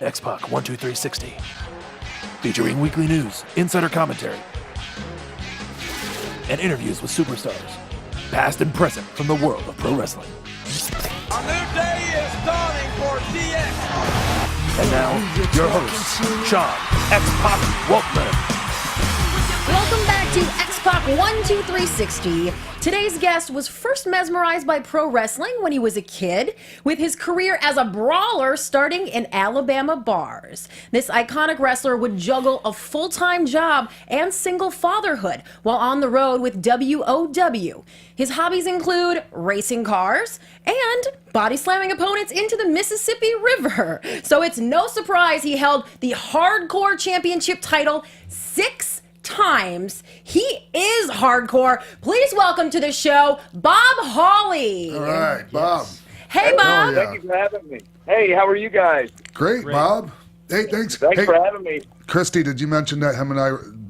X-Pac 12360. Featuring weekly news, insider commentary, and interviews with superstars, past and present from the world of pro wrestling. A new day is dawning for DX. And now, your host, Sean X-Pac Waltman. Welcome back to X-Pac 12360. Today's guest was first mesmerized by pro wrestling when he was a kid, with his career as a brawler starting in Alabama bars. This iconic wrestler would juggle a full-time job and single fatherhood while on the road with WOW. His hobbies include racing cars and body slamming opponents into the Mississippi River. So it's no surprise he held the Hardcore Championship title 6 times. He is hardcore. Please welcome to the show, Bob Hawley. All right, Bob. Hey, Bob. Yeah. Thank you for having me. Hey, how are you guys? Great, Bob. Hey, thanks. Thanks Hey, for having me. Christy, did you mention that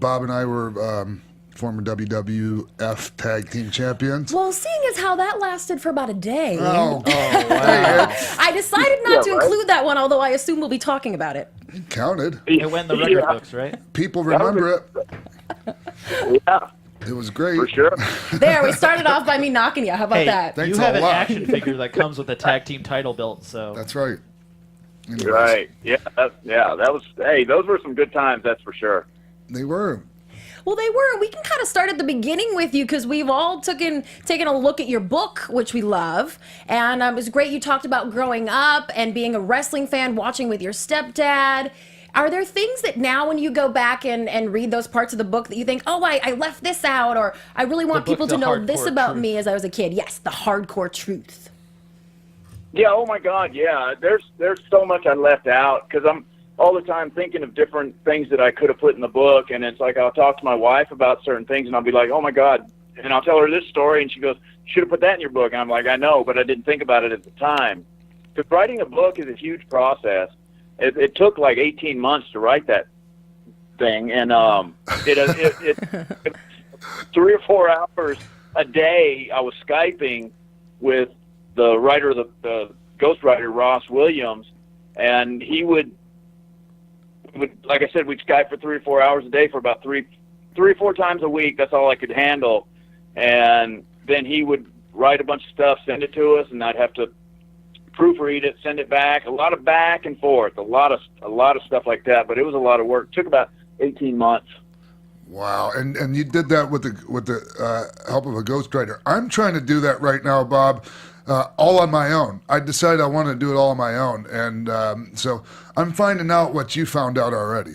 Bob and I were former WWF Tag Team Champions? Well, seeing as how that lasted for about a day, Oh, Wow. I decided not to include that one, although I assume we'll be talking about it. it counted. It went in the record books, right? People remember it. Yeah, It was great. for sure. There, we started off by me knocking you. How about Hey, that? Thanks you a have an lot. action figure that comes with a tag team title belt, so That's right. Anyways, Right. Yeah. That was. Hey, those were some good times. That's for sure. They were. Well, they were. We can kind of start at the beginning with you because we've all taken a look at your book, which we love. And it was great you talked about growing up and being a wrestling fan, watching with your stepdad. Are there things that now when you go back and read those parts of the book that you think, oh, I left this out, or I really want book, people to The know this Hardcore about Truth. me as I was a kid? Yes, the hardcore truth. Yeah. Oh my God. Yeah. There's so much I left out because I'm all the time thinking of different things that I could have put in the book, and it's like I'll talk to my wife about certain things, and I'll be like, oh my God, and I'll tell her this story, and she goes, you should have put that in your book, and I'm like, I know, but I didn't think about it at the time. Because writing a book is a huge process. It took like 18 months to write that thing, and it 3 or 4 hours a day I was Skyping with the writer of the ghostwriter, Ross Williams, and he would, like I said, we'd Skype for 3 or 4 hours a day for about three or four times a week. That's all I could handle. And then he would write a bunch of stuff, send it to us, and I'd have to proofread it, send it back. A lot of back and forth, a lot of stuff like that. But it was a lot of work. It took about 18 months. Wow. And you did that with the help of a ghostwriter. I'm trying to do that right now, Bob. All on my own. I decided I want to do it all on my own. And so I'm finding out what you found out already.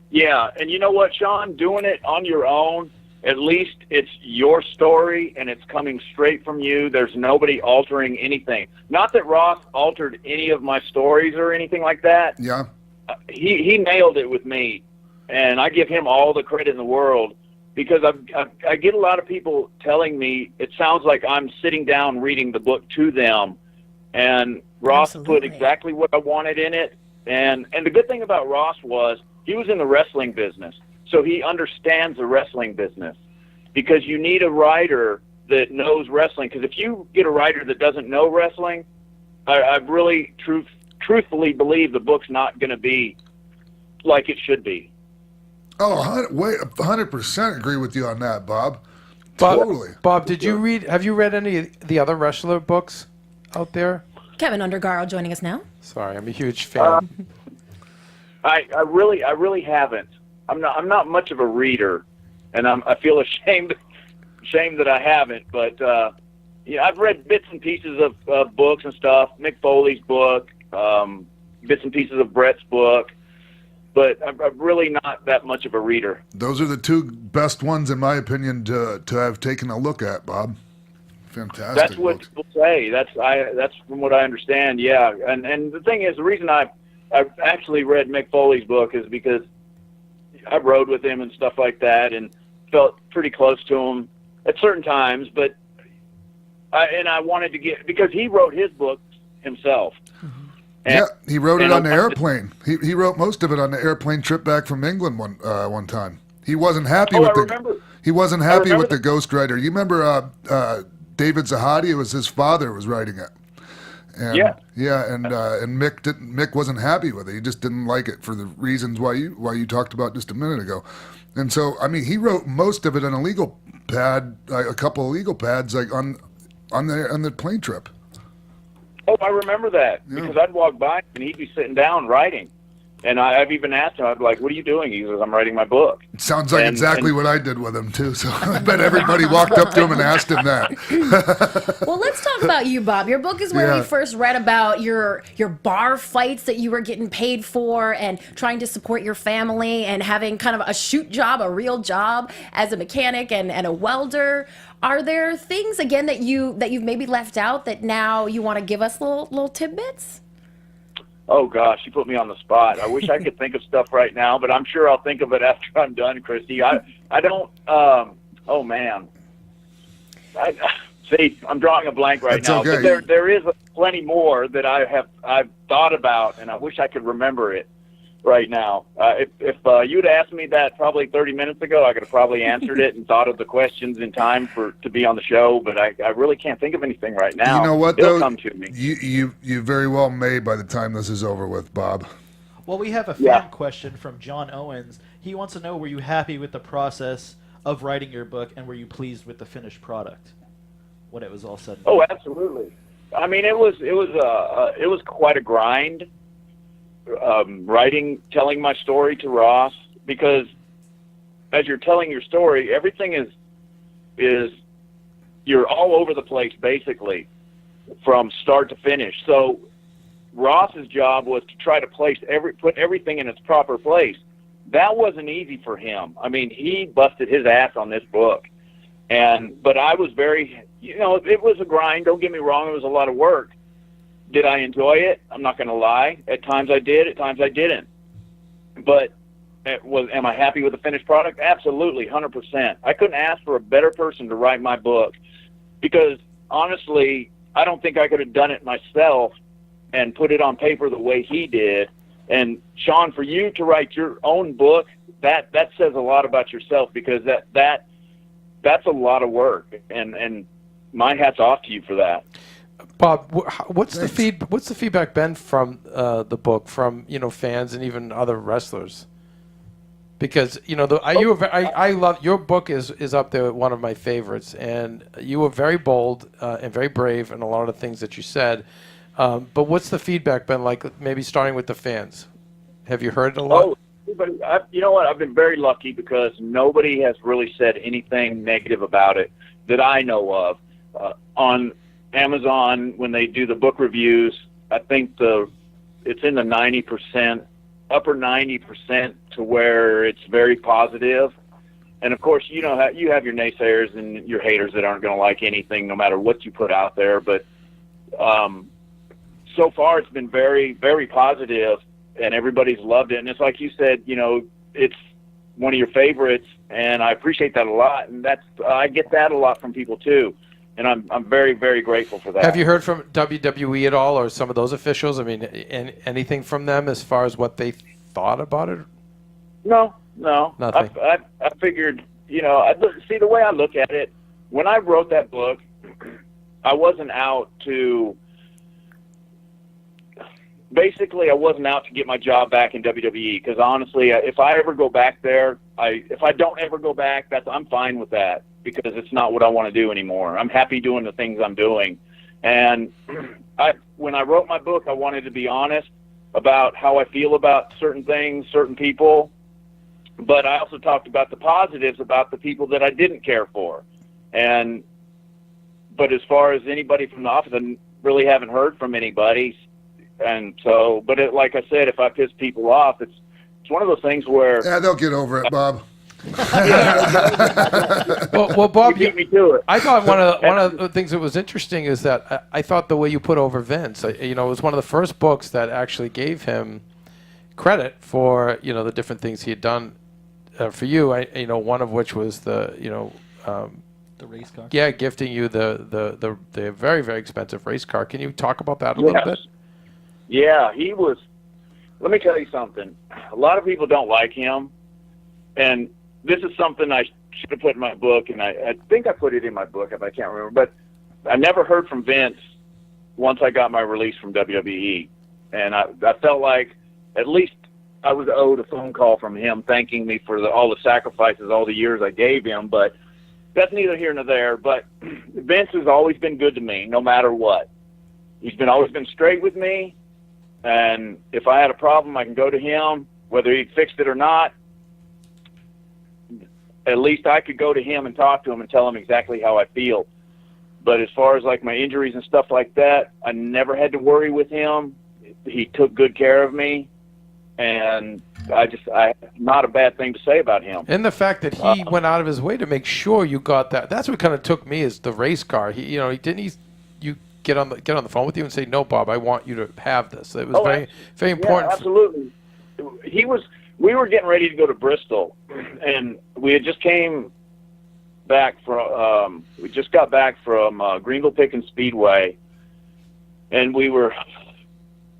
Yeah, and you know what, Sean? Doing it on your own, at least it's your story, and it's coming straight from you. There's nobody altering anything. Not that Ross altered any of my stories or anything like that. Yeah. He nailed it with me, and I give him all the credit in the world. Because I get a lot of people telling me it sounds like I'm sitting down reading the book to them, and Ross Absolutely. put exactly what I wanted in it. And the good thing about Ross was he was in the wrestling business, so he understands the wrestling business. Because you need a writer that knows wrestling. Because if you get a writer that doesn't know wrestling, I really truthfully believe the book's not going to be like it should be. Oh, 100% agree with you on that, Bob. Totally. Bob, have you read any of the other wrestler books out there? Kevin Undergaro joining us now. Sorry, I'm a huge fan. I really haven't. I'm not much of a reader, and I feel ashamed that I haven't. But I've read bits and pieces of books and stuff. Mick Foley's book, bits and pieces of Brett's book, but I'm really not that much of a reader. Those are the two best ones, in my opinion, to have taken a look at, Bob. Fantastic. That's what books. people say. That's from what I understand. Yeah, and the thing is, the reason I've actually read Mick Foley's book is because I rode with him and stuff like that, and felt pretty close to him at certain times. But I wanted to get, because he wrote his books himself. Yeah, he wrote it on the airplane. He wrote most of it on the airplane trip back from England one time. He wasn't happy with the ghostwriter. You remember David Zahadi? It was his father was writing it, And, and Mick wasn't happy with it. He just didn't like it for the reasons why you talked about just a minute ago. And so, I mean, he wrote most of it on a legal pad, a couple of legal pads, like on the plane trip. Oh, I remember that because I'd walk by and he'd be sitting down writing. And I've even asked him, I'd be like, what are you doing? He says, I'm writing my book. It sounds like exactly what I did with him, too. So I bet everybody walked up to him and asked him that. Well, let's talk about you, Bob. Your book is where we first read about your bar fights that you were getting paid for and trying to support your family and having kind of a shoot job, a real job as a mechanic and a welder. Are there things, again, that you've maybe left out that now you want to give us little tidbits? Oh, gosh, you put me on the spot. I wish I could think of stuff right now, but I'm sure I'll think of it after I'm done, Christy. I don't, oh, man. See, I'm drawing a blank right now. Okay. But there is plenty more that I've thought about, and I wish I could remember it right now. If you'd asked me that probably 30 minutes ago, I could have probably answered it and thought of the questions in time to be on the show, but I really can't think of anything right now. You know what, It'll though? come to me. You very well may by the time this is over with, Bob. Well, we have a fan question from John Owens. He wants to know, were you happy with the process of writing your book, and were you pleased with the finished product when it was all said and done? Oh, absolutely. I mean, it was quite a grind. Telling my story to Ross, because as you're telling your story, everything is you're all over the place basically from start to finish. So Ross's job was to try to put everything in its proper place. That wasn't easy for him. I mean, he busted his ass on this book, but I was very, it was a grind. Don't get me wrong, it was a lot of work. Did I enjoy it? I'm not going to lie. At times I did. At times I didn't. But am I happy with the finished product? Absolutely, 100%. I couldn't ask for a better person to write my book because, honestly, I don't think I could have done it myself and put it on paper the way he did. And, Sean, for you to write your own book, that says a lot about yourself because that's a lot of work. And my hat's off to you for that. Bob, what's the feedback been from the book from fans and even other wrestlers? Because I love your book is up there with one of my favorites, and you were very bold and very brave in a lot of the things that you said. But what's the feedback been like? Maybe starting with the fans, have you heard it a lot? You know what? I've been very lucky because nobody has really said anything negative about it that I know of. On Amazon, when they do the book reviews, I think it's in the 90%, upper 90% to where it's very positive. And of course, you have your naysayers and your haters that aren't going to like anything, no matter what you put out there. But so far, it's been very, very positive, and everybody's loved it. And it's like you said, it's one of your favorites, and I appreciate that a lot. And I get that a lot from people too. And I'm very, very grateful for that. Have you heard from WWE at all, or some of those officials? I mean, anything from them as far as what they thought about it? No. Nothing. I figured, see, the way I look at it, when I wrote that book, I wasn't out to get my job back in WWE. Because honestly, if I ever go back there, if I don't ever go back, I'm fine with that. Because it's not what I want to do anymore. I'm happy doing the things I'm doing. And when I wrote my book, I wanted to be honest about how I feel about certain things, certain people. But I also talked about the positives about the people that I didn't care for. But as far as anybody from the office, I really haven't heard from anybody. And so, like I said, if I piss people off, it's one of those things where... Yeah, they'll get over it, Bob. well, Bob, you beat me to it. I thought one of the things that was interesting is that I thought the way you put over Vince, it was one of the first books that actually gave him credit for the different things he had done for you. One of which was the race car. Yeah, gifting you the very, very expensive race car. Can you talk about that a little bit? Yeah, he was. Let me tell you something. A lot of people don't like him, and this is something I should have put in my book, and I think I put it in my book, if I can't remember. But I never heard from Vince once I got my release from WWE. And I felt like at least I was owed a phone call from him thanking me for all the sacrifices, all the years I gave him. But that's neither here nor there. But Vince has always been good to me, no matter what. He's always been straight with me. And if I had a problem, I can go to him, whether he fixed it or not. At least I could go to him and talk to him and tell him exactly how I feel. But as far as like my injuries and stuff like that, I never had to worry with him. He took good care of me, and not a bad thing to say about him. And the fact that he went out of his way to make sure you got that. That's what kind of took me as the race car. You get on the phone with you and say, "No, Bob, I want you to have this." It was very important. Yeah, absolutely. We were getting ready to go to Bristol, and we had just came back from we just got back from Greenville Pickens Speedway, and we were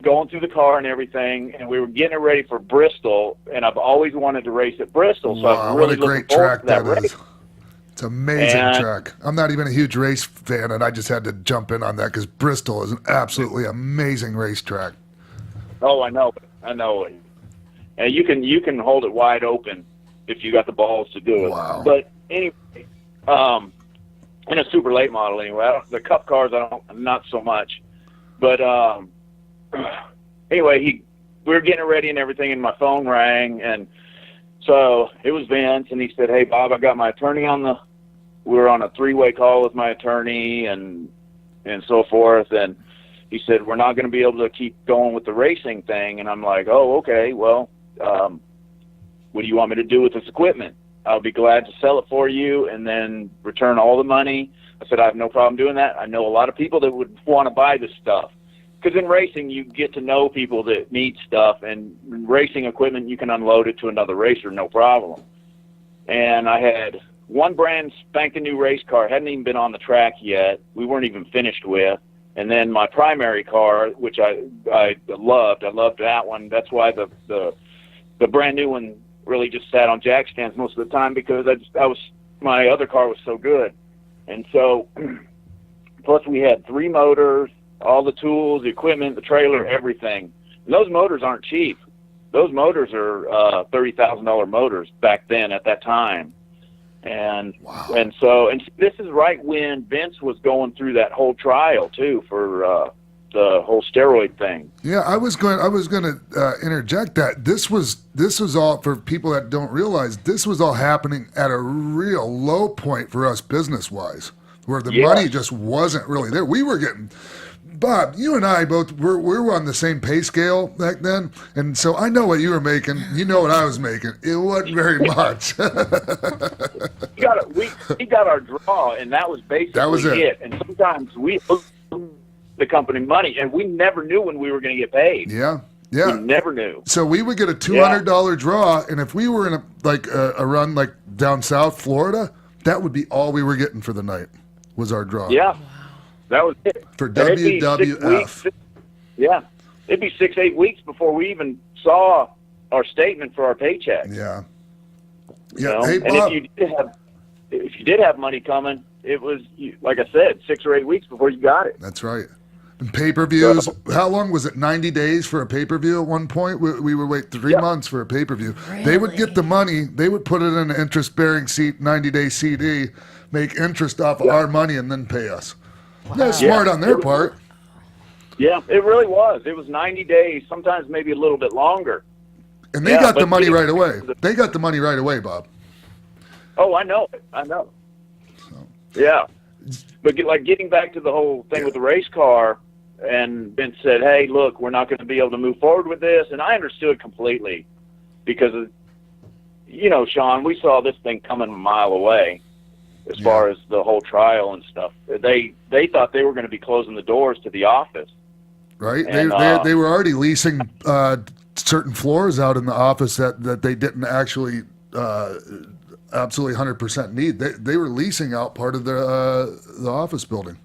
going through the car and everything, and we were getting it ready for Bristol, and I've always wanted to race at Bristol. So I was really what a great track that is. It's an amazing track. I'm not even a huge race fan, and I just had to jump in on that because Bristol is an absolutely amazing racetrack. Oh, I know. And you can hold it wide open if you got the balls to do it. Wow. But anyway, in a super late model anyway. The Cup cars, not so much. But anyway, we were getting ready and everything, and my phone rang, and so it was Vince, and he said, "Hey, Bob, I got my attorney we were on a three-way call with my attorney and so forth, and he said, we're not going to be able to keep going with the racing thing." And I'm like, "Oh, okay, well, what do you want me to do with this equipment? I'll be glad to sell it for you and then return all the money." I said, "I have no problem doing that. I know a lot of people that would want to buy this stuff." Because in racing, you get to know people that need stuff, and racing equipment, you can unload it to another racer, no problem. And I had one brand spanking new race car, hadn't even been on the track yet. We weren't even finished with. And then my primary car, which I loved that one. That's why the brand new one really just sat on jack stands most of the time, because my other car was so good. And so, plus we had 3 motors, all the tools, the equipment, the trailer, everything. And those motors aren't cheap. Those motors are $30,000 motors back then at that time. And wow. and this is right when Vince was going through that whole trial too for the whole steroid thing. Yeah, I was going to interject that this was all, for people that don't realize, this was all happening at a real low point for us business wise, where the money just wasn't really there. We were getting. Bob, you and I both we were on the same pay scale back then, and so I know what you were making. You know what I was making. It wasn't very much. we got our draw, and that was basically it. And sometimes we owed the company money, and we never knew when we were going to get paid. Yeah. We never knew. So we would get a $200 draw, and if we were in a run like down South Florida, that would be all we were getting for the night was our draw. Yeah. That was it. For WWF. It'd be 6-8 weeks before we even saw our statement for our paycheck. Yeah. You know? Hey, Bob. And if you did have money coming, it was, like I said, 6 or 8 weeks before you got it. That's right. And pay-per-views, how long was it? 90 days for a pay-per-view at one point? We would wait 3 months for a pay-per-view. Really? They would get the money. They would put it in an interest-bearing 90-day CD, make interest off of our money, and then pay us. Wow. That's smart on their part. Yeah, it really was. It was 90 days, sometimes maybe a little bit longer. And they got the money right away. They got the money right away, Bob. Oh, I know. So. Yeah. But getting back to the whole thing with the race car, and Vince said, "Hey, look, we're not going to be able to move forward with this." And I understood completely because, Sean, we saw this thing coming a mile away. As far as the whole trial and stuff, they thought they were going to be closing the doors to the office. Right. And, they were already leasing certain floors out in the office that they didn't actually absolutely 100% need. They were leasing out part of the office building.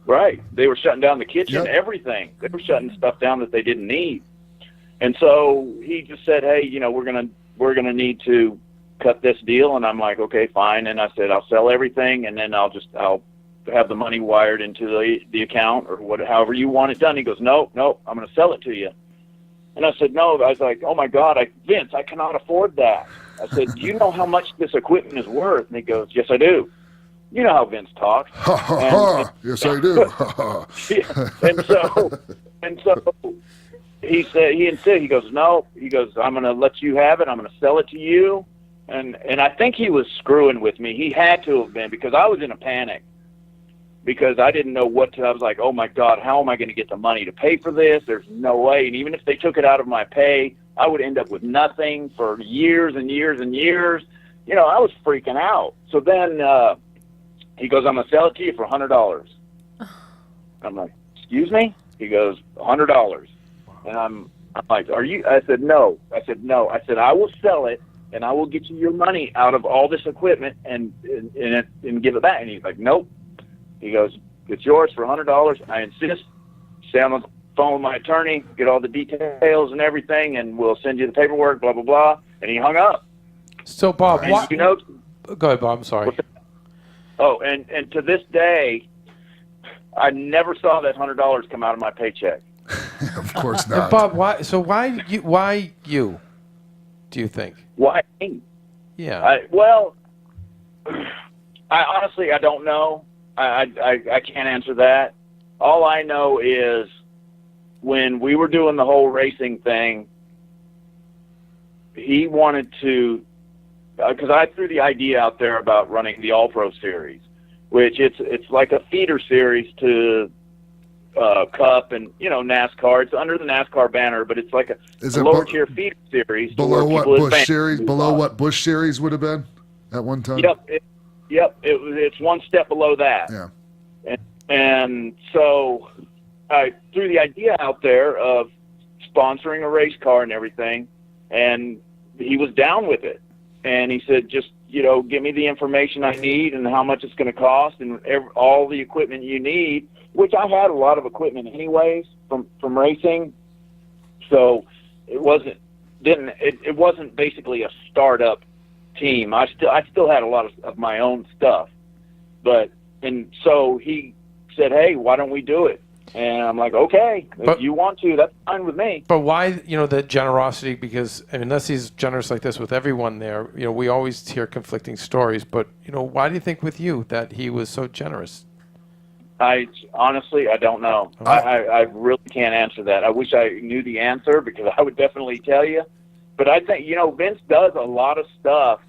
Right. They were shutting down the kitchen, everything. They were shutting stuff down that they didn't need. And so he just said, "Hey, we're gonna need to cut this deal." And I'm like, "Okay, fine." And I said, "I'll sell everything, and then I'll have the money wired into the account or however you want it done. He goes, nope, I'm going to sell it to you. And I said, no. I was like, oh my God, Vince, I cannot afford that. I said, do you know how much this equipment is worth? And he goes, yes, I do. You know how Vince talks. Ha ha ha! Yes, I do. and so he said, he goes, no. He goes, I'm going to let you have it. I'm going to sell it to you. And I think he was screwing with me. He had to have been, because I was in a panic. Because I didn't know I was like, oh my God, how am I going to get the money to pay for this? There's no way. And even if they took it out of my pay, I would end up with nothing for years and years and years. You know, I was freaking out. So then he goes, I'm going to sell it to you for $100. I'm like, excuse me? He goes, $100. And I'm like, are you? I said, no. I said, I will sell it, and I will get you your money out of all this equipment and give it back. And he's like, nope. He goes, it's yours for $100. I insist. Stay on the phone with my attorney, get all the details and everything, and we'll send you the paperwork, blah, blah, blah. And he hung up. So, Bob, and, you know, go ahead, Bob. I'm sorry. Oh, and to this day, I never saw that $100 come out of my paycheck. Of course not. And Bob, why you? Do you think? Why me? Yeah. I honestly, I don't know. I can't answer that. All I know is when we were doing the whole racing thing, he wanted to, because I threw the idea out there about running the All-Pro Series, which it's like a feeder series to Cup and, you know, NASCAR. It's under the NASCAR banner, but it's like a lower tier feeder series. Below what Busch series? Below what Busch series would have been at one time? Yep. It's one step below that. Yeah. And so I threw the idea out there of sponsoring a race car and everything, and he was down with it. And he said, just, you know, give me the information I need and how much it's going to cost and all the equipment you need, which I had a lot of equipment anyways from racing. So it wasn't basically a startup team. I still had a lot of my own stuff. And so he said, hey, why don't we do it? And I'm like, okay, if you want to, that's fine with me. But why, you know, the generosity? Because, I mean, unless he's generous like this with everyone there, you know, we always hear conflicting stories. But, you know, why do you think with you that he was so generous? Honestly, I don't know. I really can't answer that. I wish I knew the answer because I would definitely tell you. But I think, you know, Vince does a lot of stuff,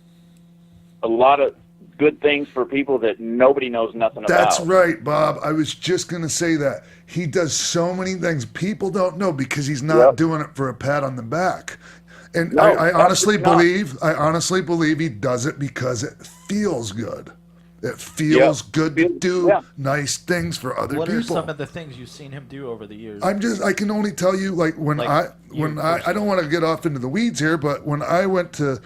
a lot of good things for people that nobody knows nothing about. That's right, Bob. I was just going to say that. He does so many things people don't know because he's not doing it for a pat on the back. And no, I honestly believe he does it because it feels good. It feels good to do nice things for other people. What are some of the things you've seen him do over the years? I can only tell you, like, I don't want to get off into the weeds here, but when I went to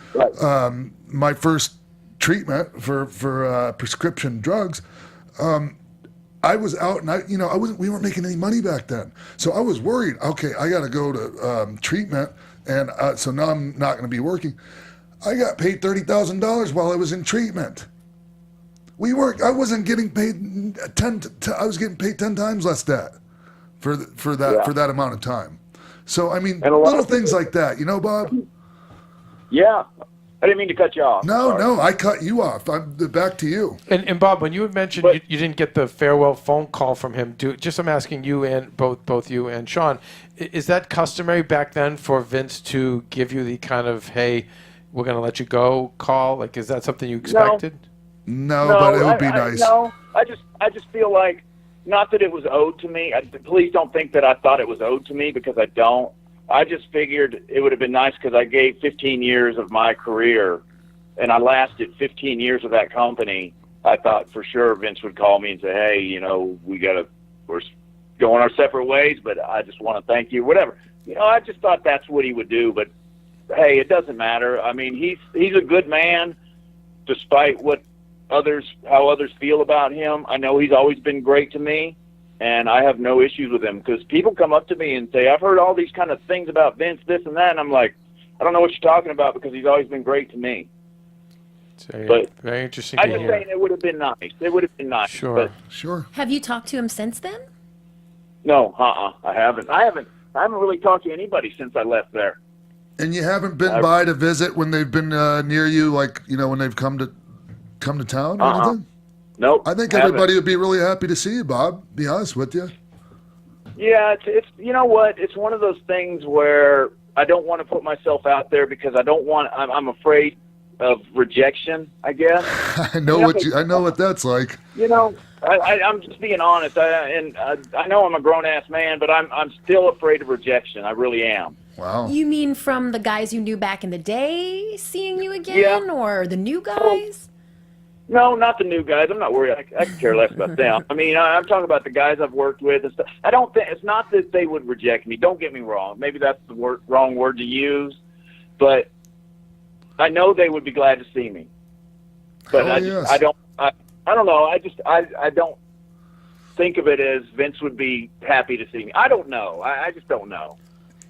my first treatment for prescription drugs, I was out and we weren't making any money back then. So I was worried, okay, I got to go to treatment. And so now I'm not going to be working. I got paid $30,000 while I was in treatment. I wasn't getting paid I was getting paid 10 times less that for that amount of time. So I mean, little things like that, you know, Bob. Yeah, I didn't mean to cut you off. No, I cut you off. I'm back to you. And Bob, when you had mentioned you didn't get the farewell phone call from him, I'm asking you and both you and Sean, is that customary back then for Vince to give you the kind of, hey, we're going to let you go call? Like, is that something you expected? No, but it would be nice. No, I just feel like, not that it was owed to me. Please don't think that I thought it was owed to me, because I don't. I just figured it would have been nice because I gave 15 years of my career, and I lasted 15 years with that company. I thought for sure Vince would call me and say, hey, you know, we're going our separate ways, but I just want to thank you, whatever. You know, I just thought that's what he would do, but hey, it doesn't matter. I mean, he's a good man, despite how others feel about him. I know he's always been great to me, and I have no issues with him, because people come up to me and say, I've heard all these kind of things about Vince, this and that, and I'm like, I don't know what you're talking about, because he's always been great to me. But very interesting I'm to just hear. saying it would have been nice. It would have been nice. Sure. But Sure. Have you talked to him since then? no, I haven't. I haven't really talked to anybody since I left there. And you haven't been by to visit when they've been near you, like when they've come to town or anything? Nope. I think haven't. everybody would be really happy to see you, Bob. Be honest with you. Yeah, it's you know what? It's one of those things where I don't want to put myself out there because I'm afraid of rejection, I guess. I know what that's like. I'm just being honest. I know I'm a grown ass man, but I'm still afraid of rejection. I really am. Wow. You mean from the guys you knew back in the day seeing you again, or the new guys? No, not the new guys. I'm not worried. I could care less about them. I mean, I'm talking about the guys I've worked with and stuff. I don't think it's not that they would reject me. Don't get me wrong. Maybe that's the wrong word to use, but I know they would be glad to see me. But I don't know. I don't think of it as Vince would be happy to see me. I don't know. I just don't know.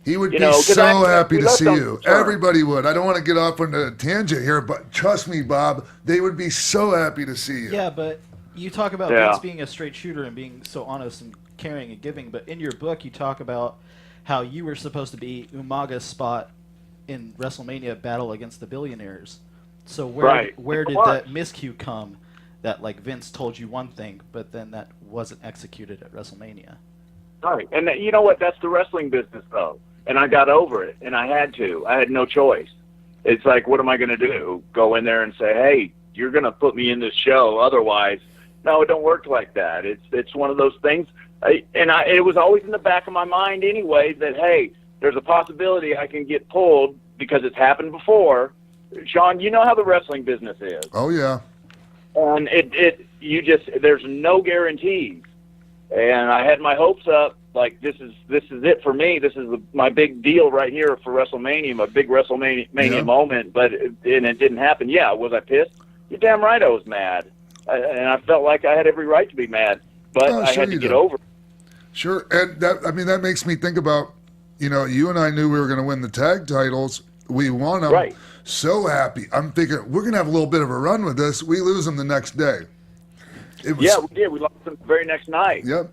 He would be so happy to see you. Everybody would. I don't want to get off on a tangent here, but trust me, Bob, they would be so happy to see you. Yeah, but you talk about Vince being a straight shooter and being so honest and caring and giving, but in your book you talk about how you were supposed to be Umaga's spot in WrestleMania battle against the Billionaires. So where did that miscue come that like Vince told you one thing, but then that wasn't executed at WrestleMania? Right. And you know what? That's the wrestling business, though. And I got over it, and I had to. I had no choice. It's like, what am I going to do? Go in there and say, hey, you're going to put me in this show. Otherwise, no, it don't work like that. It's one of those things. It was always in the back of my mind anyway that, hey, there's a possibility I can get pulled because it's happened before. Sean, you know how the wrestling business is. Oh, yeah. And there's no guarantees. And I had my hopes up, like this is it for me. This is my big deal right here for WrestleMania, my big WrestleMania moment. But it didn't happen. Yeah, was I pissed? You're damn right I was mad, and I felt like I had every right to be mad. But I had to get over it. Sure, and that makes me think about, you and I knew we were going to win the tag titles. We won them. Right. So happy. I'm thinking we're going to have a little bit of a run with this. We lose them the next day. We did. We lost them the very next night. Yep.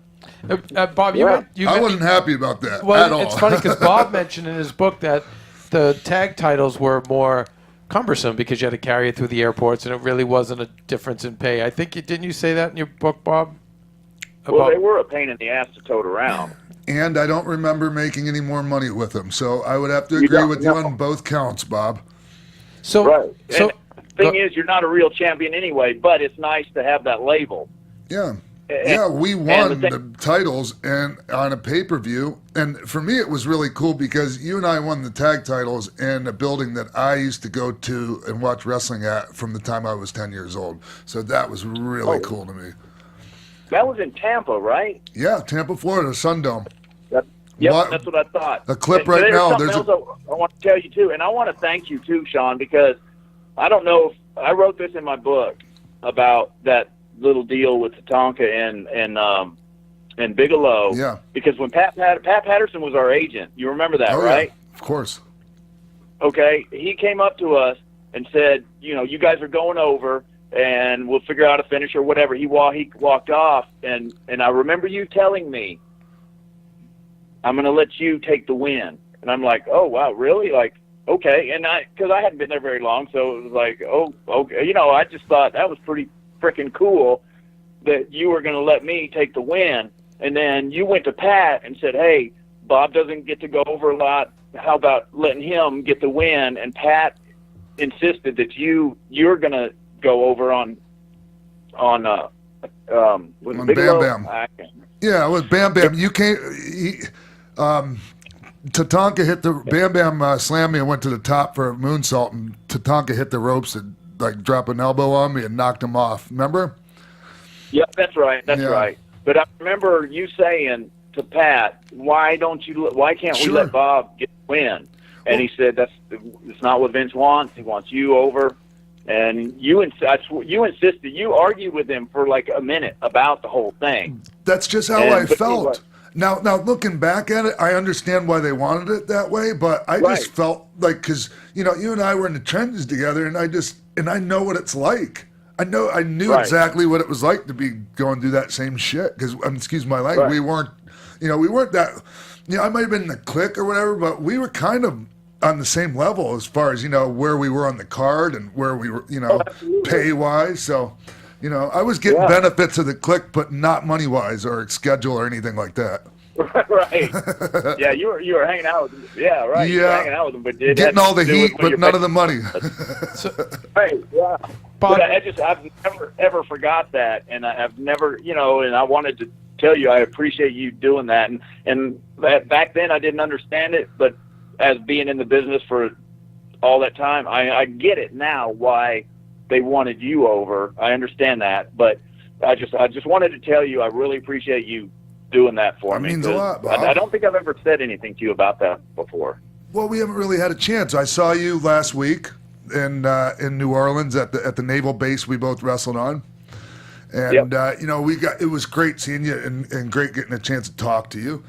Bob, I wasn't happy about that at all. It's funny because Bob mentioned in his book that the tag titles were more cumbersome because you had to carry it through the airports, and it really wasn't a difference in pay. I think didn't you say that in your book, Bob? Well, they were a pain in the ass to tote around. And I don't remember making any more money with them, so I would have to agree with you on both counts, Bob. Right. And the thing is, you're not a real champion anyway, but it's nice to have that label. Yeah. We won the titles and on a pay-per-view, and for me it was really cool because you and I won the tag titles in a building that I used to go to and watch wrestling at from the time I was 10 years old. So that was really cool to me. That was in Tampa, right? Yeah, Tampa, Florida, Sundome. That's what I thought. The clip right now. I want to tell you too, and I want to thank you too, Sean, because I don't know if I wrote this in my book about that little deal with Tatanka and Bigelow. Yeah. Because when Pat Patterson was our agent, you remember that, right? Yeah, of course. Okay. He came up to us and said, you guys are going over, and we'll figure out a finish or whatever. He walked off, and I remember you telling me, I'm going to let you take the win. And I'm like, oh, wow, really? Like, okay. And because I hadn't been there very long, so it was like, oh, okay. I just thought that was pretty freaking cool that you were going to let me take the win. And then you went to Pat and said, hey, Bob doesn't get to go over a lot. How about letting him get the win? And Pat insisted that you're going to go over on Bam Bam. Yeah, it was Bam Bam. You can't. Tatanka hit the Bam Bam slammed me and went to the top for a moonsault, and Tatanka hit the ropes and dropped an elbow on me and knocked him off. Remember? Yep, that's right. That's right. But I remember you saying to Pat, "Why can't we let Bob get the win?" And he said, "It's not what Vince wants. He wants you over." And you insisted. You argued with him for like a minute about the whole thing. That's just how I felt. Now, looking back at it, I understand why they wanted it that way, but I just felt like, because you and I were in the trenches together, and I know what it's like. I knew exactly what it was like to be going through that same shit. Because, excuse my language, we weren't that. I might have been in the clique or whatever, but we were kind of on the same level as far as where we were on the card and where we were, pay wise. So. I was getting benefits of the clique, but not money-wise or schedule or anything like that. Right. Yeah, you were hanging out with them. Yeah, right. You were hanging out with them, but getting all the heat, but none of the money. Right, yeah. But I've never, ever forgot that, and I've never, and I wanted to tell you I appreciate you doing that. And back then I didn't understand it, but as being in the business for all that time, I get it now why they wanted you over. I understand that, but I just wanted to tell you I really appreciate you doing that for me. That means a lot, Bob. I don't think I've ever said anything to you about that before. Well, we haven't really had a chance. I saw you last week in New Orleans at the naval base we both wrestled on, and it was great seeing you and great getting a chance to talk to you.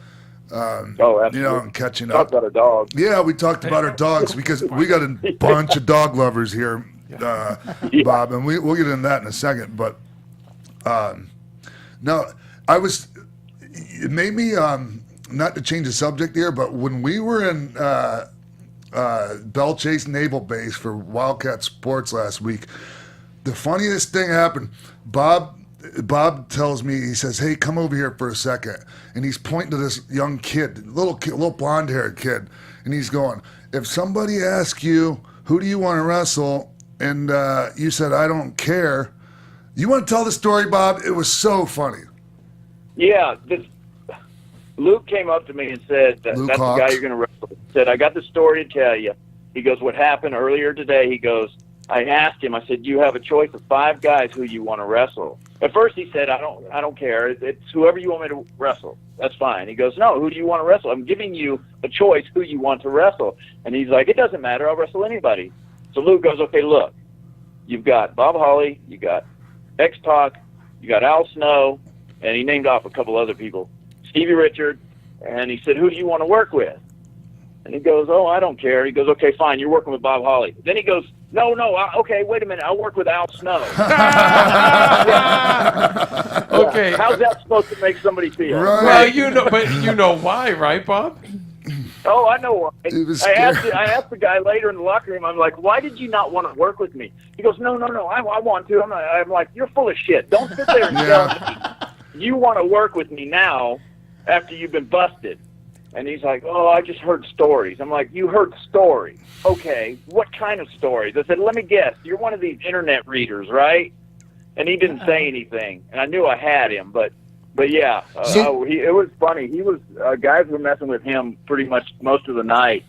Absolutely. And catching up. Talked about our dogs. Yeah, we talked about our dogs because we got a bunch of dog lovers here. Bob, and we'll get into that in a second. But no, it made me not to change the subject here, but when we were in Belle Chase Naval Base for Wildcat Sports last week, the funniest thing happened. Bob tells me, he says, "Hey, come over here for a second," and he's pointing to this young kid, little blonde-haired kid, and he's going, "If somebody asks you, who do you want to wrestle?" And you said, "I don't care." You want to tell the story, Bob? It was so funny. Yeah. Luke came up to me and said, "That's the guy you're going to wrestle." He said, "I got the story to tell you." He goes, "What happened earlier today?" He goes, I asked him, I said, "You have a choice of 5 guys who you want to wrestle." At first he said, I don't care. It's whoever you want me to wrestle. That's fine. He goes, "No, who do you want to wrestle? I'm giving you a choice who you want to wrestle." And he's like, "It doesn't matter. I'll wrestle anybody." So Luke goes, "Okay, look, you've got Bob Holly, you got X-Pac, you got Al Snow," and he named off a couple other people, Stevie Richard, and he said, "Who do you want to work with?" And he goes, "Oh, I don't care." He goes, "Okay, fine, you're working with Bob Holly." Then he goes, No, okay, wait a minute, I'll work with Al Snow." Okay. How's that supposed to make somebody feel? Right. Well, but you know why, right, Bob? Oh, I know why. I asked the guy later in the locker room, I'm like, "Why did you not want to work with me?" He goes, No, I want to. I'm like, "You're full of shit. Don't sit there and tell me you want to work with me now after you've been busted." And he's like, "Oh, I just heard stories." I'm like, "You heard stories? Okay, what kind of stories?" I said, "Let me guess. You're one of these internet readers, right?" And he didn't say anything, and I knew I had him, but yeah, it was funny. He was guys were messing with him pretty much most of the night.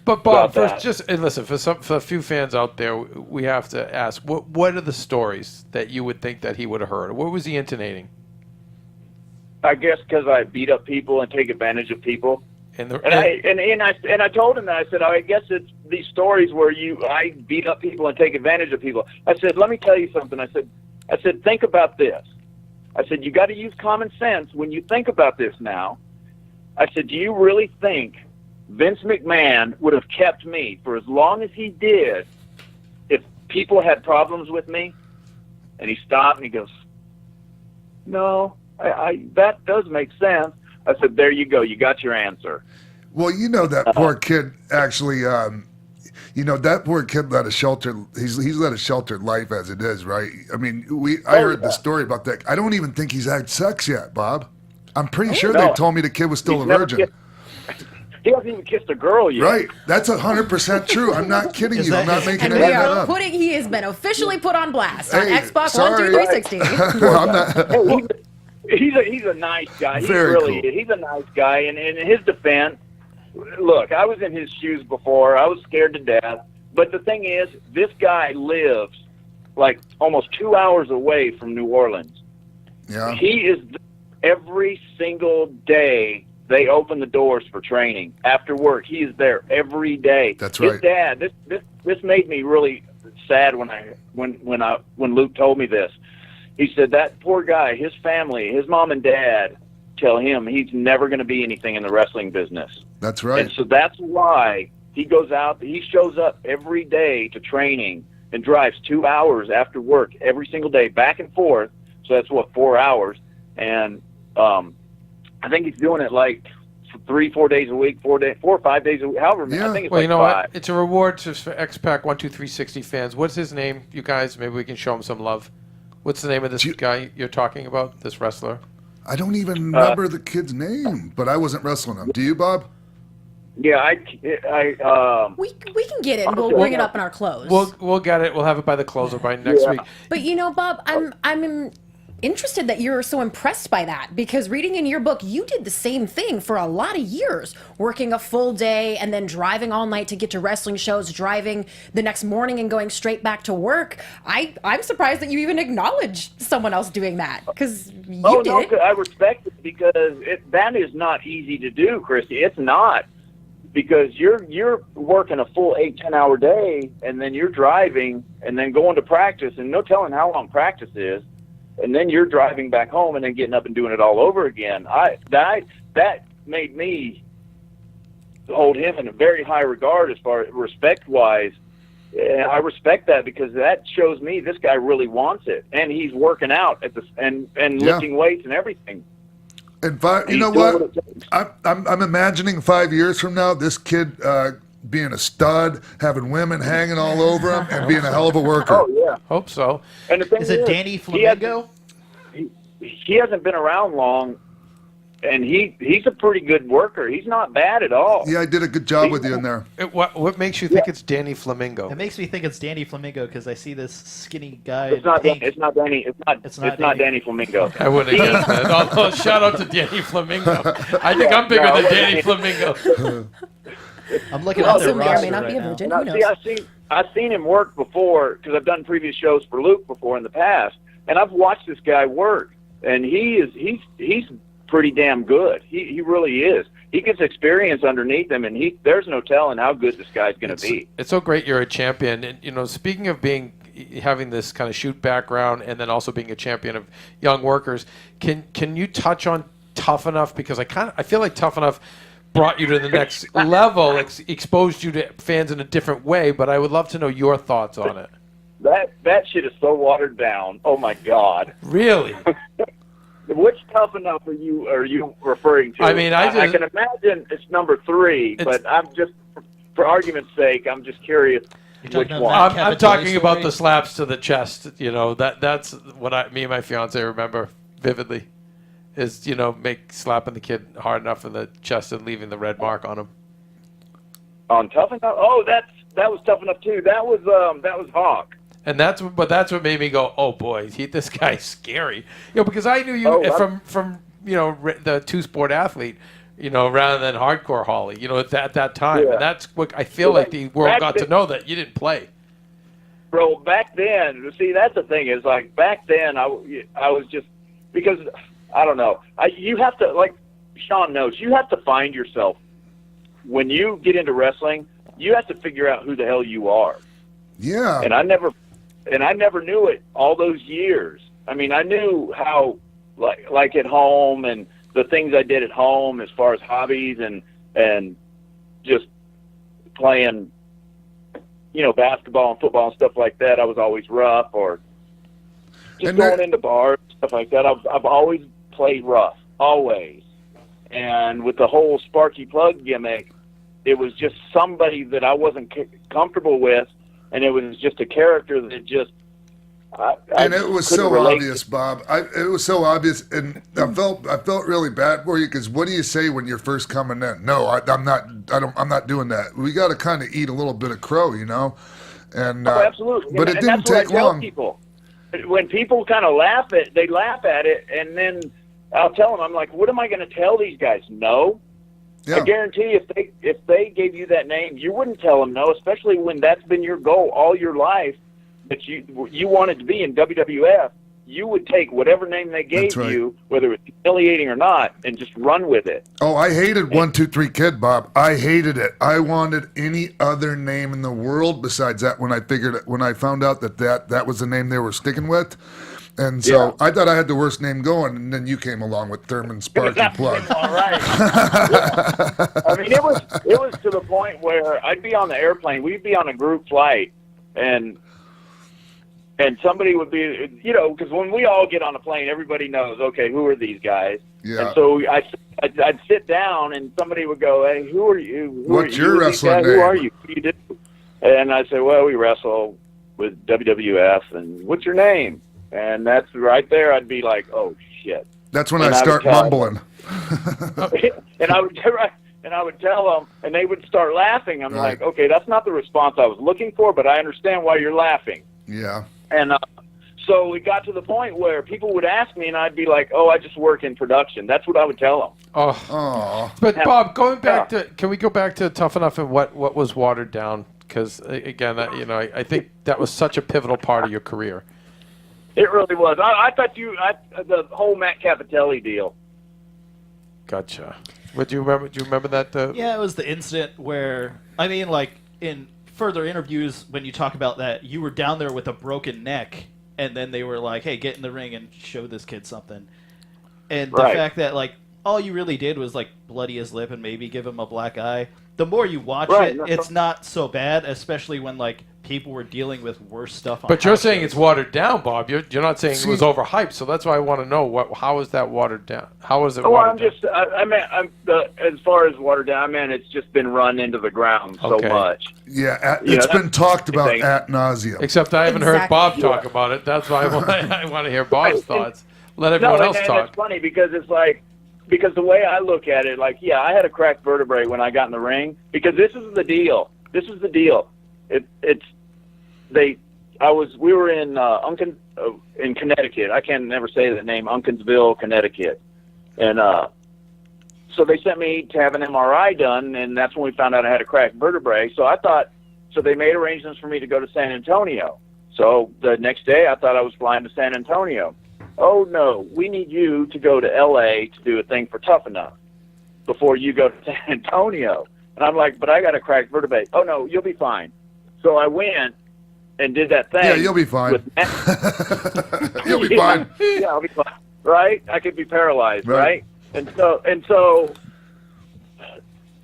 But Bob, listen, for a few fans out there, we have to ask, what are the stories that you would think that he would have heard? What was he intonating? I guess because I beat up people and take advantage of people. And I told him that. I said, "I guess it's these stories where I beat up people and take advantage of people." I said, "Let me tell you something." I said, "Think about this." I said, "You got to use common sense when you think about this now." I said, "Do you really think Vince McMahon would have kept me for as long as he did if people had problems with me?" And he stopped and he goes, "No, that does make sense." I said, "There you go. You got your answer." Well, that poor kid actually, that poor kid led a sheltered. He's led a sheltered life as it is, right? I mean, I heard the story about that. I don't even think he's had sex yet, Bob. I'm pretty sure they told me the kid was still a virgin. He hasn't even kissed a girl yet. Right. That's 100% true. I'm not kidding you. I'm not making any of that up. He has been officially put on blast on Xbox 12360. I'm not. He's a nice guy. He's a nice guy. And in his defense, look, I was in his shoes before. I was scared to death. But the thing is, this guy lives like almost 2 hours away from New Orleans. Yeah. He is every single day. They open the doors for training after work. He is there every day. That's right. His dad. This made me really sad when Luke told me this. He said that poor guy, his family, his mom and dad, tell him he's never going to be anything in the wrestling business. That's right. And so that's why he goes out, he shows up every day to training and drives 2 hours after work every single day, back and forth. So that's 4 hours. And I think he's doing it like 3-4 days a week, 4 or 5 days a week, however many. I think it's well, like you know 5. what? It's a reward for X-Pac 12360 fans. What's his name, you guys? Maybe we can show him some love. What's the name of this guy you're talking about, this wrestler? I don't even remember the kid's name, but I wasn't wrestling him. Do you, Bob? Yeah, We can get it and we'll bring it up in our close. We'll get it. We'll have it by the close or by next week. But you know, Bob, I'm interested that you're so impressed by that, because reading in your book, you did the same thing for a lot of years, working a full day and then driving all night to get to wrestling shows, driving the next morning and going straight back to work. I'm surprised that you even acknowledged someone else doing that, because you did. No, I respect it, because that is not easy to do, Christy. It's not, because you're working a full 8-10 hour day, and then you're driving and then going to practice, and no telling how long practice is. And then you're driving back home and then getting up and doing it all over again. That made me hold him in a very high regard as far as respect-wise. I respect that, because that shows me this guy really wants it, and he's working out at and lifting weights and everything. And you know what? I'm imagining 5 years from now, this kid being a stud, having women hanging all over him, and being a hell of a worker. Oh yeah, hope so. And the thing Is it Danny Flamingo? He hasn't been around long, and he's a pretty good worker. He's not bad at all. Yeah, I did a good job with you in there. What makes you think it's Danny Flamingo? It makes me think it's Danny Flamingo because I see this skinny guy. It's not in pink. Danny. It's not Danny Flamingo. I wouldn't have guessed that. Although, shout out to Danny Flamingo. I think I'm bigger than Danny Flamingo. I'm looking at their Also, may or roster may not be a right now. virgin. Now, Who knows? see, I've seen him work before, because I've done previous shows for Luke before in the past, and I've watched this guy work, and he's pretty damn good. He really is. He gets experience underneath him, and there's no telling how good this guy's going to be. It's so great you're a champion. And speaking of having this kind of shoot background and then also being a champion of young workers, can you touch on Tough Enough? Because I feel like Tough Enough brought you to the next level, exposed you to fans in a different way, but I would love to know your thoughts on it. That shit is so watered down. Oh my God. Really? Which Tough Enough are you referring to? I mean, I can imagine it's number 3, but I'm just, for argument's sake, I'm just curious which one. I'm talking about the slaps to the chest. That's what me and my fiance remember vividly. Is slapping the kid hard enough in the chest and leaving the red mark on him. On Tough Enough? Oh, that was Tough Enough too. That was Hawk. And that's what made me go, oh boy, this guy's scary. Because I knew you from the two-sport athlete, rather than hardcore Holly. At that time, and that's what I feel like the world got to know, that you didn't play. Bro, back then, see, that's the thing is, like, back then I was just, because I don't know. You have to, like Sean knows, you have to find yourself. When you get into wrestling, you have to figure out who the hell you are. Yeah. And I never knew it all those years. I mean, I knew how, like at home, and the things I did at home as far as hobbies and just playing, basketball and football and stuff like that. I was always rough, or just going into bars, stuff like that. I've always played rough, always. And with the whole Sparky Plug gimmick, it was just somebody that I wasn't comfortable with, and it was just a character that just. And it was so obvious, Bob. It was so obvious, and I felt really bad for you, because what do you say when you're first coming in? No, I'm not doing that. We got to kind of eat a little bit of crow, And absolutely. But it didn't take long. People. When people kind of laugh at it, and then I'll tell them, I'm like, what am I going to tell these guys? No. Yeah. I guarantee if they gave you that name, you wouldn't tell them no, especially when that's been your goal all your life, that you wanted to be in WWF. You would take whatever name they gave you, whether it's humiliating or not, and just run with it. Oh, I hated 1-2-3 Kid, Bob. I hated it. I wanted any other name in the world besides that. When I found out that was the name they were sticking with, And so I thought I had the worst name going, and then you came along with Thurman Sparky Plug. All right. Yeah. I mean, it was to the point where I'd be on the airplane. We'd be on a group flight, and somebody would be, because when we all get on a plane, everybody knows, okay, who are these guys? Yeah. And so I'd sit down, and somebody would go, hey, who are you? What's your wrestling name? Who are you? What do you do? And I'd say, well, we wrestle with WWF, and what's your name? And that's right there. I'd be like, "Oh shit!" That's when I start mumbling. and I would tell them, and they would start laughing. I'm like, "Okay, that's not the response I was looking for, but I understand why you're laughing." Yeah. And so it got to the point where people would ask me, and I'd be like, "Oh, I just work in production." That's what I would tell them. Oh. But Bob, going back to, can we go back to Tough Enough and what was watered down? Because again, I think that was such a pivotal part of your career. It really was. I thought the whole Matt Capitelli deal. Gotcha. What do you remember? Do you remember that? Yeah, it was the incident where, I mean, like in further interviews, when you talk about that, you were down there with a broken neck, and then they were like, "Hey, get in the ring and show this kid something." And the fact that like all you really did was like bloody his lip and maybe give him a black eye. The more you watch it, it's not so bad, especially when like people were dealing with worse stuff. But you're saying it's watered down, Bob. You're not saying it was overhyped. So that's why I want to know how is that watered down? How is it? Watered down? As far as watered down, I mean it's just been run into the ground so much. Yeah, it's been talked about ad nauseum. Except I haven't heard Bob talk about it. That's why I want to hear Bob's thoughts. Let everyone else talk. It's funny because it's like. Because the way I look at it, like, yeah, I had a cracked vertebrae when I got in the ring. Because this is the deal. We were in Connecticut. I can never say the name, Unkinsville, Connecticut. And so they sent me to have an MRI done, and that's when we found out I had a cracked vertebrae. So they made arrangements for me to go to San Antonio. So the next day I thought I was flying to San Antonio. Oh, no, we need you to go to L.A. to do a thing for Tough Enough before you go to San Antonio. And I'm like, but I got a cracked vertebrae. Oh, no, you'll be fine. So I went and did that thing. Yeah, you'll be fine. You'll be fine. Yeah, I'll be fine. Right? I could be paralyzed, right? And so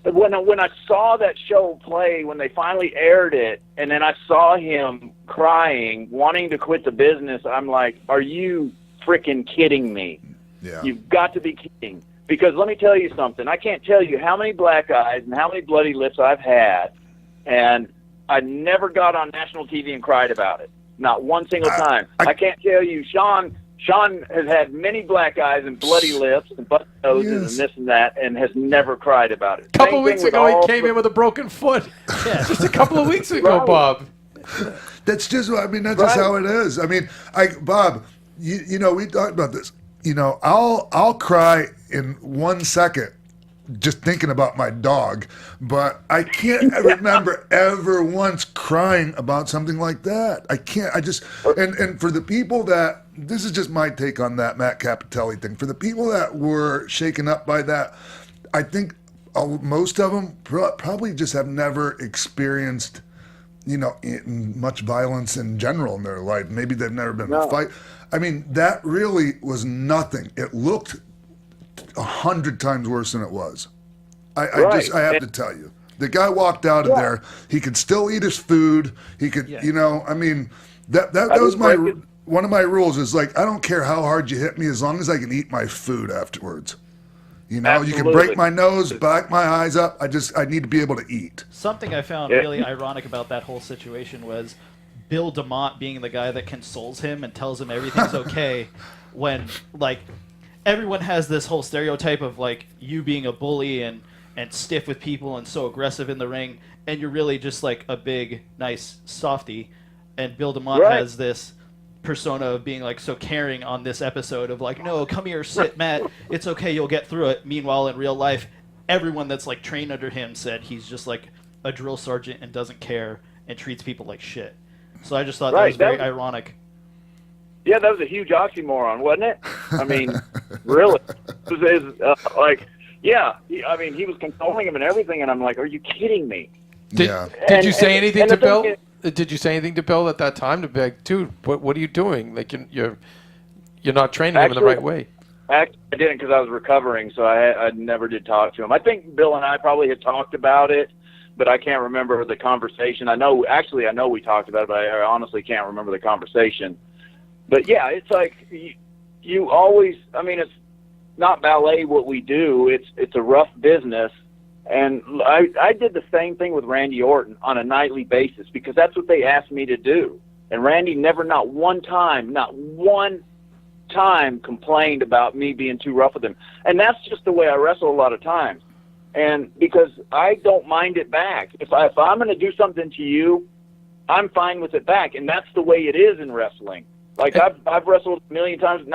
when I saw that show play, when they finally aired it, and then I saw him crying, wanting to quit the business, I'm like, are you freaking kidding me? Yeah. You've got to be kidding. Because let me tell you something. I can't tell you how many black eyes and how many bloody lips I've had, and I never got on national TV and cried about it. Not one single time. I can't tell you. Sean has had many black eyes and bloody lips and busted noses and this and that, and has never cried about it. A couple weeks ago, he came in with a broken foot. Just a couple of weeks ago, Bob. That's just, I mean, that's just how it is. I mean, Bob, you know, we talked about this. You know, I'll cry in 1 second just thinking about my dog, but I can't remember ever once crying about something like that. I can't. I just and for the people that, this is just my take on that Matt Capitelli thing. For the people that were shaken up by that, I think most of them probably just have never experienced, you know, much violence in general in their life. Maybe they've never been in a fight. I mean, that really was nothing. It looked 100 times worse than it was. I have to tell you. The guy walked out of there. He could still eat his food. He could, you know, I mean, that was one of my rules is like, I don't care how hard you hit me as long as I can eat my food afterwards. You know, you can break my nose, back my eyes up. I need to be able to eat. Something I found really ironic about that whole situation was Bill DeMott being the guy that consoles him and tells him everything's okay when, like, everyone has this whole stereotype of, like, you being a bully and stiff with people and so aggressive in the ring, and you're really just, like, a big, nice softie. And Bill DeMott has this persona of being, like, so caring on this episode of, like, no, come here, sit, Matt. It's okay, you'll get through it. Meanwhile, in real life, everyone that's, like, trained under him said he's just, like, a drill sergeant and doesn't care and treats people like shit. So I just thought that was very ironic. Yeah, that was a huge oxymoron, wasn't it? I mean, really. It was like, yeah, I mean, he was consoling him and everything, and I'm like, are you kidding me? Did you say anything to Bill? Did you say anything to Bill at that time to be like, dude, what are you doing? Like, you're You're not training him in the right way. Actually, I didn't because I was recovering, so I never did talk to him. I think Bill and I probably had talked about it, but I can't remember the conversation. I know we talked about it, but I honestly can't remember the conversation. But yeah, it's like you always. I mean, it's not ballet what we do. It's a rough business, and I did the same thing with Randy Orton on a nightly basis because that's what they asked me to do. And Randy never, not one time complained about me being too rough with him. And that's just the way I wrestle a lot of times. And because I don't mind it back. If I'm going to do something to you, I'm fine with it back. And that's the way it is in wrestling. Like I've wrestled not a million times,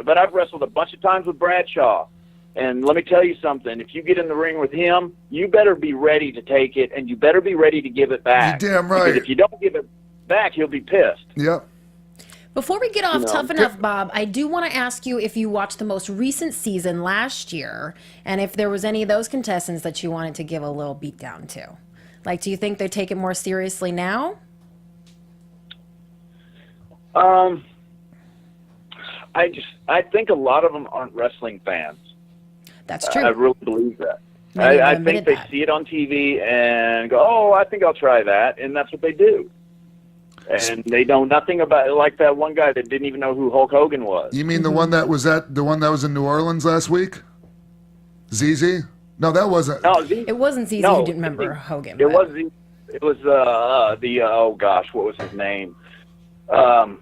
but I've wrestled a bunch of times with Bradshaw. And let me tell you something, if you get in the ring with him, you better be ready to take it, and you better be ready to give it back. You're damn right. Because if you don't give it back, he'll be pissed. Yep. Before we get off Tough Enough, Bob, I do want to ask you if you watched the most recent season last year, and if there was any of those contestants that you wanted to give a little beat down to. Like, do you think they take it more seriously now? I think a lot of them aren't wrestling fans. That's true. I really believe that. Many I admitted think they that. see it on TV and go, "Oh, I think I'll try that," and that's what they do. And they know nothing about it, like that one guy that didn't even know who Hulk Hogan was. You mean the one that was in New Orleans last week? ZZ? No, that wasn't. No, It wasn't easy. No, You didn't remember Hogan. It but- was oh gosh, what was his name? Oh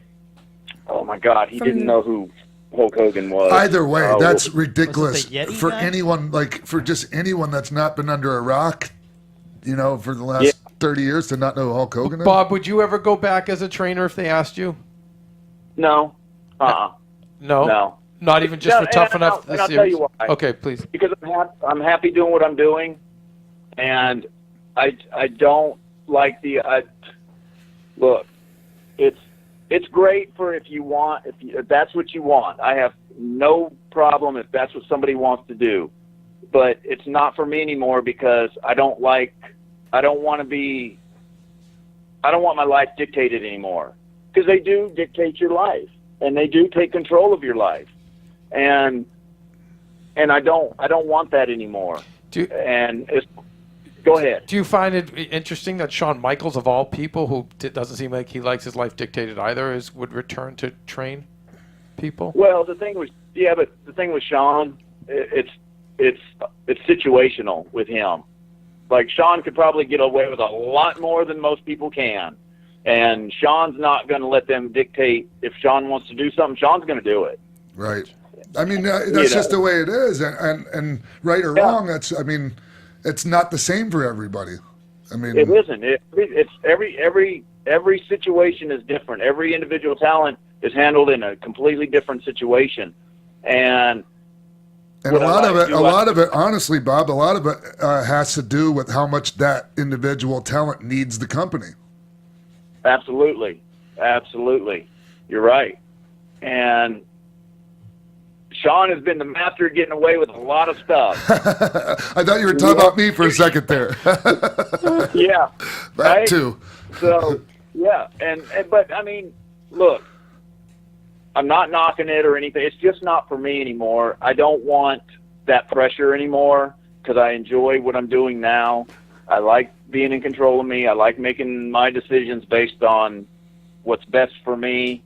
my God, he didn't know who Hulk Hogan was. Either way, that's ridiculous Was it the Yeti for guy? anyone, for just anyone that's not been under a rock, for the last 30 years to not know who Hulk Hogan is. Bob, would you ever go back as a trainer if they asked you? No. No? No. Not even just No, for Tough and Enough I'll this tell you series? why. Okay, please. Because I'm happy doing what I'm doing, and I don't like look. It's great for if that's what you want. I have no problem if that's what somebody wants to do, but it's not for me anymore because I don't want my life dictated anymore, because they do dictate your life and they do take control of your life, and I don't want that anymore. Go ahead. Do you find it interesting that Shawn Michaels, of all people, who doesn't seem like he likes his life dictated either, would return to train people? Well, the thing with Shawn, it's situational with him. Like, Shawn could probably get away with a lot more than most people can, and Shawn's not going to let them dictate. If Shawn wants to do something, Shawn's going to do it. Right. I mean, that's just the way it is, and right or wrong, it's not the same for everybody. I mean, it isn't. It's every situation is different. Every individual talent is handled in a completely different situation, and a lot of it, honestly, Bob, a lot of it has to do with how much that individual talent needs the company. Absolutely, you're right, and Shawn has been the master of getting away with a lot of stuff. I thought you were talking about me for a second there. Yeah. That right? too. So, yeah. But, I mean, look, I'm not knocking it or anything. It's just not for me anymore. I don't want that pressure anymore because I enjoy what I'm doing now. I like being in control of me. I like making my decisions based on what's best for me.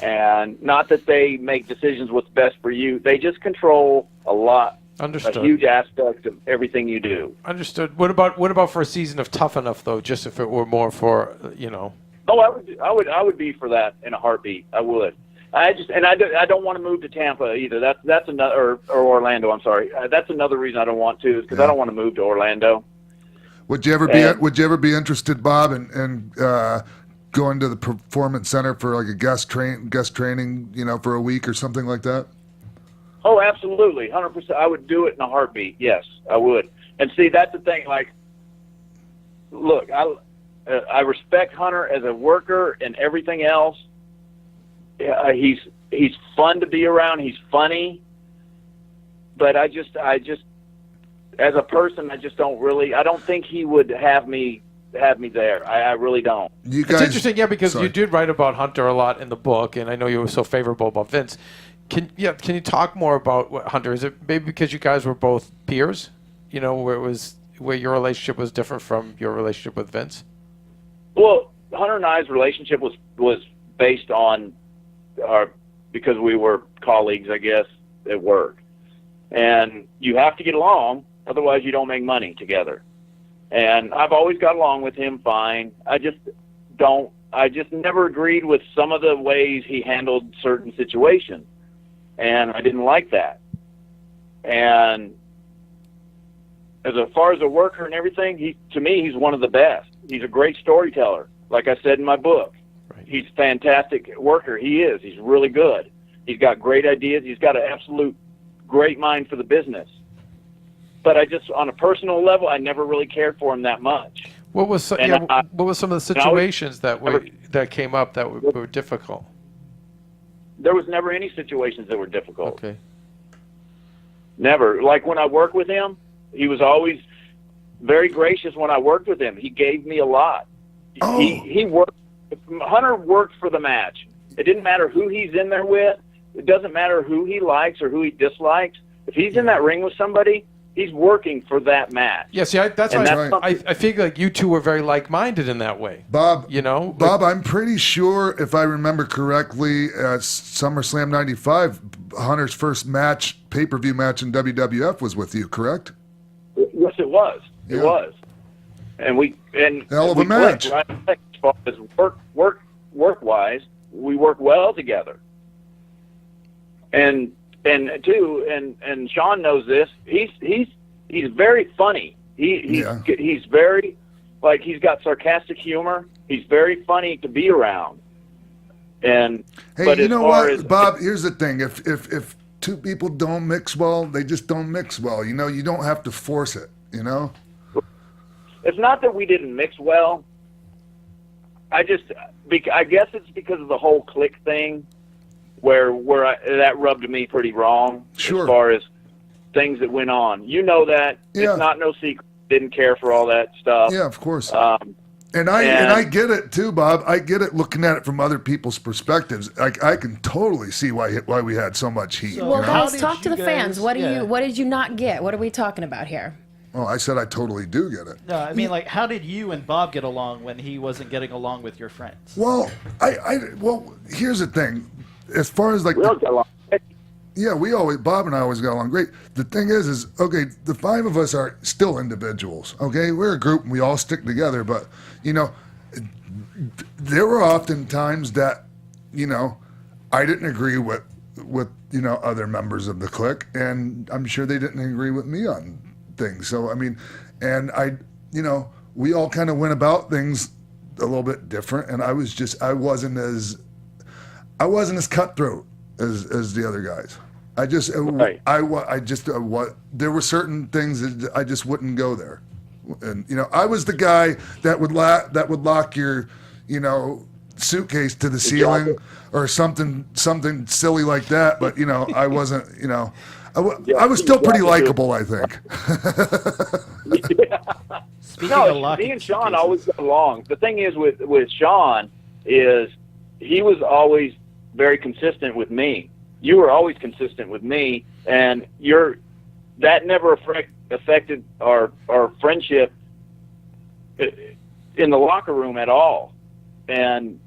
And not that they make decisions what's best for you. They just control a huge aspect of everything you do. Understood. What about for a season of Tough Enough, though? Just if it were more for, Oh, I would be for that in a heartbeat. I would. I don't want to move to Tampa either. That's another or Orlando. I'm sorry. That's another reason I don't want to, is because I don't want to move to Orlando. Would you ever be interested, Bob, in going to the Performance Center for like a guest training, for a week or something like that? Oh, absolutely, 100%. I would do it in a heartbeat. Yes, I would. And see, that's the thing. Like, look, I respect Hunter as a worker and everything else. He's fun to be around. He's funny, but I just as a person, I just don't really. I don't think he would have me there. I really don't. It's interesting, because you did write about Hunter a lot in the book, and I know you were so favorable about Vince. Can you talk more about what Hunter? Is it maybe because you guys were both peers? You know, where your relationship was different from your relationship with Vince? Well, Hunter and I's relationship was based on because we were colleagues, I guess, at work. And you have to get along, otherwise you don't make money together. And I've always got along with him fine. I just never agreed with some of the ways he handled certain situations. And I didn't like that. And as far as a worker and everything, to me, he's one of the best. He's a great storyteller, like I said in my book. Right. He's a fantastic worker. He is. He's really good. He's got great ideas. He's got an absolute great mind for the business. But on a personal level, I never really cared for him that much. What was some of the situations that came up that were difficult? There was never any situations that were difficult. Okay. Never. Like when I worked with him, he was always very gracious when I worked with him. He gave me a lot. Oh. He worked. Hunter worked for the match. It didn't matter who he's in there with. It doesn't matter who he likes or who he dislikes. If he's in that ring with somebody, he's working for that match. Yeah, see, that's why I feel like you two were very like-minded in that way. Bob, Bob, I'm pretty sure, if I remember correctly, at SummerSlam 95, Hunter's first pay-per-view match in WWF was with you, correct? Yes, it was. It was. And hell of a match. Right? As far as work-wise, we work well together. And Sean knows this. He's very funny. He's very, like, he's got sarcastic humor. He's very funny to be around. And hey, you know what, Bob? Here's the thing: if two people don't mix well, they just don't mix well. You don't have to force it. It's not that we didn't mix well. I guess it's because of the whole clique thing. Where that rubbed me pretty wrong. Sure. As far as things that went on. You know that. Yeah. It's not no secret. Didn't care for all that stuff. Yeah, of course. And I get it too, Bob. I get it looking at it from other people's perspectives. I can totally see why we had so much heat. Well, guys, talk to the fans. What did you not get? What are we talking about here? Oh, I said I totally do get it. No, I mean, like, how did you and Bob get along when he wasn't getting along with your friends? Well, here's the thing. As far as like, Bob and I always got along great. The thing is okay, the five of us are still individuals. Okay, we're a group and we all stick together. But there were often times that I didn't agree with other members of the clique, and I'm sure they didn't agree with me on things. So I mean, and we all kind of went about things a little bit different, and I wasn't as cutthroat as the other guys. There were certain things that I just wouldn't go there. And I was the guy that would lock your suitcase to the ceiling or something silly like that, but I wasn't, I was still pretty likable, I think. Me and Sean always got along. The thing is with Sean is he was always very consistent with me. You were always consistent with me, and that never affected our friendship in the locker room at all. And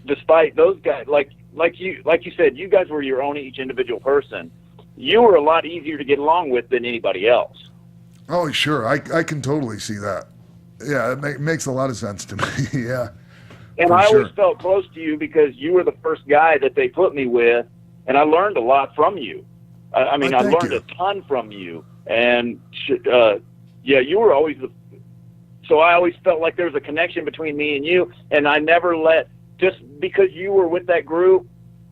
despite those guys, like you said, you guys were your own each individual person. You were a lot easier to get along with than anybody else. Oh, sure, I can totally see that. Yeah, it makes a lot of sense to me. Yeah. And I always felt close to you because you were the first guy that they put me with, and I learned a lot from you. I learned a ton from you. And, you were always so I always felt like there was a connection between me and you, and I never just because you were with that group,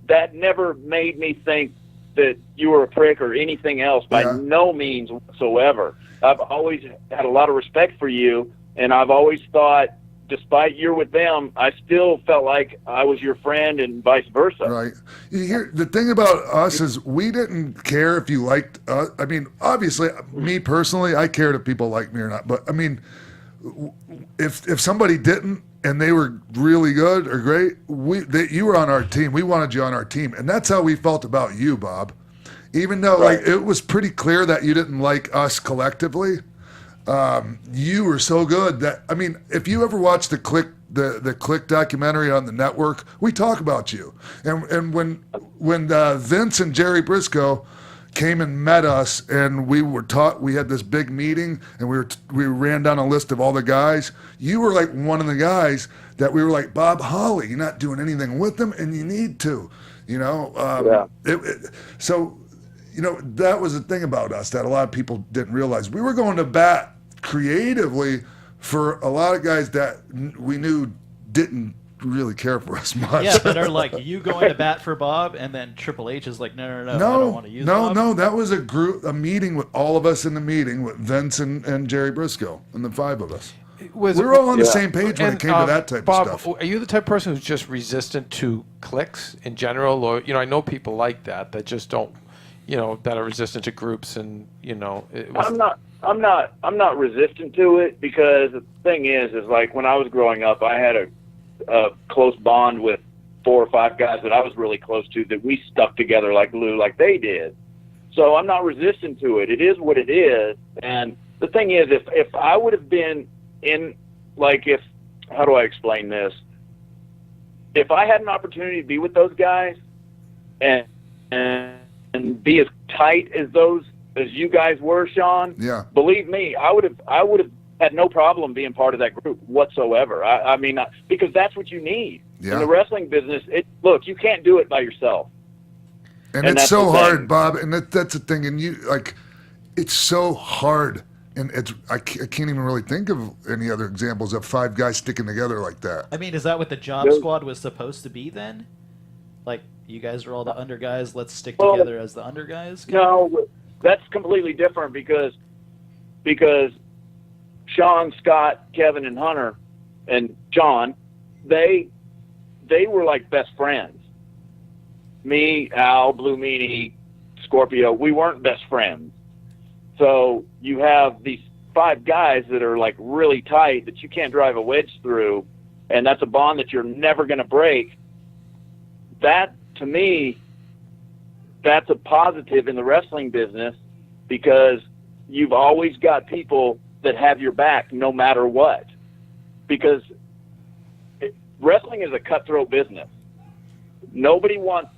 that never made me think that you were a prick or anything else, by no means whatsoever. I've always had a lot of respect for you, and I've always thought, despite you're with them, I still felt like I was your friend and vice versa. Right. The thing about us is we didn't care if you liked us. I mean, obviously, me personally, I cared if people liked me or not. But, I mean, if somebody didn't and they were really good or great, you were on our team. We wanted you on our team, and that's how we felt about you, Bob. Even though like it was pretty clear that you didn't like us collectively, you were so good that if you ever watch the Click documentary on the network, we talk about you. And when Vince and Jerry Briscoe came and met us, and we had this big meeting, and we ran down a list of all the guys. You were like one of the guys that we were like, Bob Holly, you're not doing anything with them, and you need to, So, that was the thing about us that a lot of people didn't realize. We were going to bat creatively for a lot of guys that we knew didn't really care for us much. Yeah, but are like you going to bat for Bob, and then Triple H is like, no, I don't want to use Bob. No, that was a meeting with all of us in the meeting with Vince and Jerry Briscoe and the 5 of us. We were all on the same page when it came to that type Bob, of stuff. Are you the type of person who's just resistant to clicks in general, or I know people like that just don't, that are resistant to groups, and I'm not resistant to it, because the thing is like when I was growing up, I had a close bond with 4 or 5 guys that I was really close to, that we stuck together like glue, like they did. So I'm not resistant to it. It is what it is. And the thing is, if I would have been in, like, how do I explain this? If I had an opportunity to be with those guys and be as tight as you guys were, Sean, believe me, I would have had no problem being part of that group whatsoever. Because that's what you need in the wrestling business. Look, you can't do it by yourself, and it's so hard, Bob. And that's the thing. And it's so hard, and I can't even really think of any other examples of 5 guys sticking together like that. Is that what the Job Squad was supposed to be then? Like, you guys are all the under guys. Let's stick together as the under guys. No, that's completely different, because Sean, Scott, Kevin, and Hunter, and John, they were like best friends. Me, Al, Blue Meanie, Scorpio, we weren't best friends. So you have these 5 guys that are like really tight that you can't drive a wedge through, and that's a bond that you're never going to break. That, to me, that's a positive in the wrestling business, because you've always got people that have your back no matter what. Because wrestling is a cutthroat business. Nobody wants,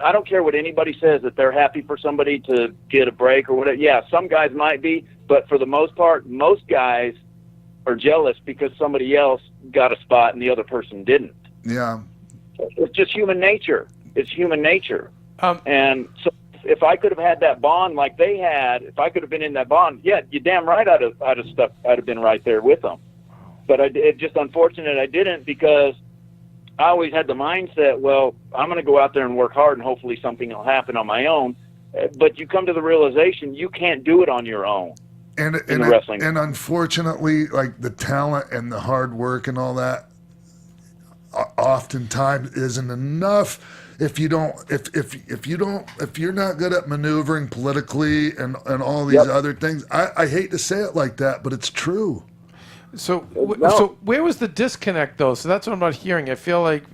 I don't care what anybody says, that they're happy for somebody to get a break or whatever. Yeah, some guys might be, but for the most part, most guys are jealous because somebody else got a spot and the other person didn't. Yeah. It's just human nature. It's human nature. And so if I could have had that bond like they had, if I could have been in that bond, yeah, you're damn right I'd have been right there with them. But it's just unfortunate I didn't, because I always had the mindset, well, I'm going to go out there and work hard, and hopefully something will happen on my own. But you come to the realization you can't do it on your own. And wrestling. And unfortunately, like, the talent and the hard work and all that oftentimes isn't enough. If you're not good at maneuvering politically and all these other things, I hate to say it like that, but it's true. So where was the disconnect, though? So that's what I'm not hearing. I feel like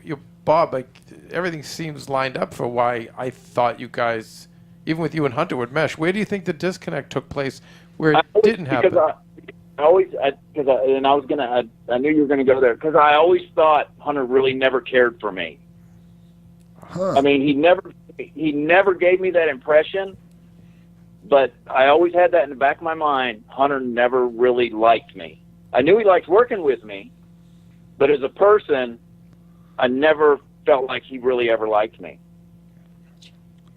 Bob, like, everything seems lined up for why I thought you guys, even with you and Hunter, would mesh. Where do you think the disconnect took place where it didn't happen? I knew you were gonna go there, because I always thought Hunter really never cared for me. Huh. He never gave me that impression, but I always had that in the back of my mind. Hunter never really liked me. I knew he liked working with me, but as a person, I never felt like he really ever liked me.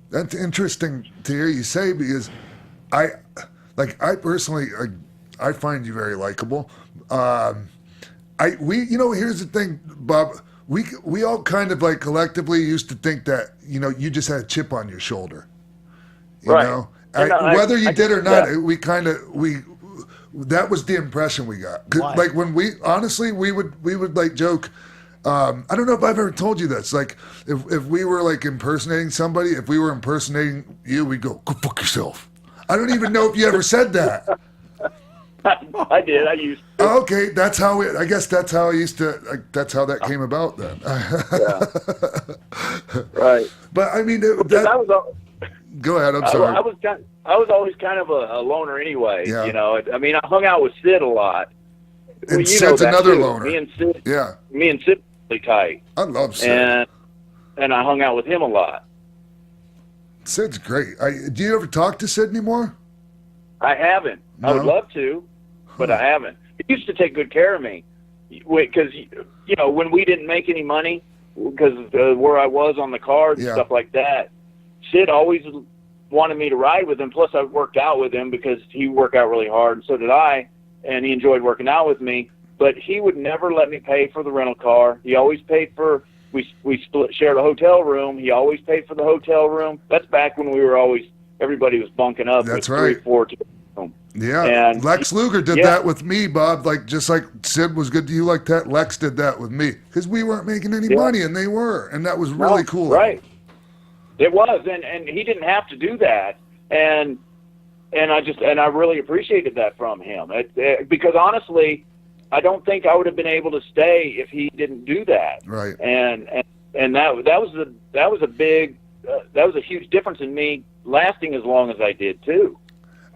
That's interesting to hear you say, because I personally, I find you very likable. Here's the thing, Bob. We all kind of, like, collectively used to think that, you just had a chip on your shoulder. You know? Whether you did or not, that was the impression we got. Like, when we would like joke, I don't know if I've ever told you this, like, if we were, like, impersonating somebody, if we were impersonating you, we'd go fuck yourself. I don't even know if you ever said that. I did. I used to. Okay, that's how I guess that's how I used to. That's how that came about then. Right. But I mean, Because I was, go ahead. I'm I sorry. was always kind of a loner anyway. Yeah. You know, I mean, I hung out with Sid a lot. And you Sid's know that another too. loner. Me and Sid Yeah, were really tight, I love Sid. and I hung out with him a lot. Sid's great. Do you ever talk to Sid anymore? I haven't. No? I would love to, but I haven't. He used to take good care of me, because you know, when we didn't make any money, because where I was on the cards and Yeah. stuff like that, Sid always wanted me to ride with him. Plus, I worked out with him because he worked out really hard, and so did I. And he enjoyed working out with me. But he would never let me pay for the rental car. He always paid for. We shared a hotel room. He always paid for the hotel room. That's back when everybody was bunking up. That's with right. 3, 4, 2 room. Yeah, And Lex Luger did yeah. that with me, Bob. Like just like Sid was good to you like that. Lex did that with me because we weren't making any money and they were, and that was really No, cool. Right. It was, and he didn't have to do that, and I really appreciated that from him. Because honestly, I don't think I would have been able to stay if he didn't do that. Right. And that was a huge difference in me lasting as long as I did too.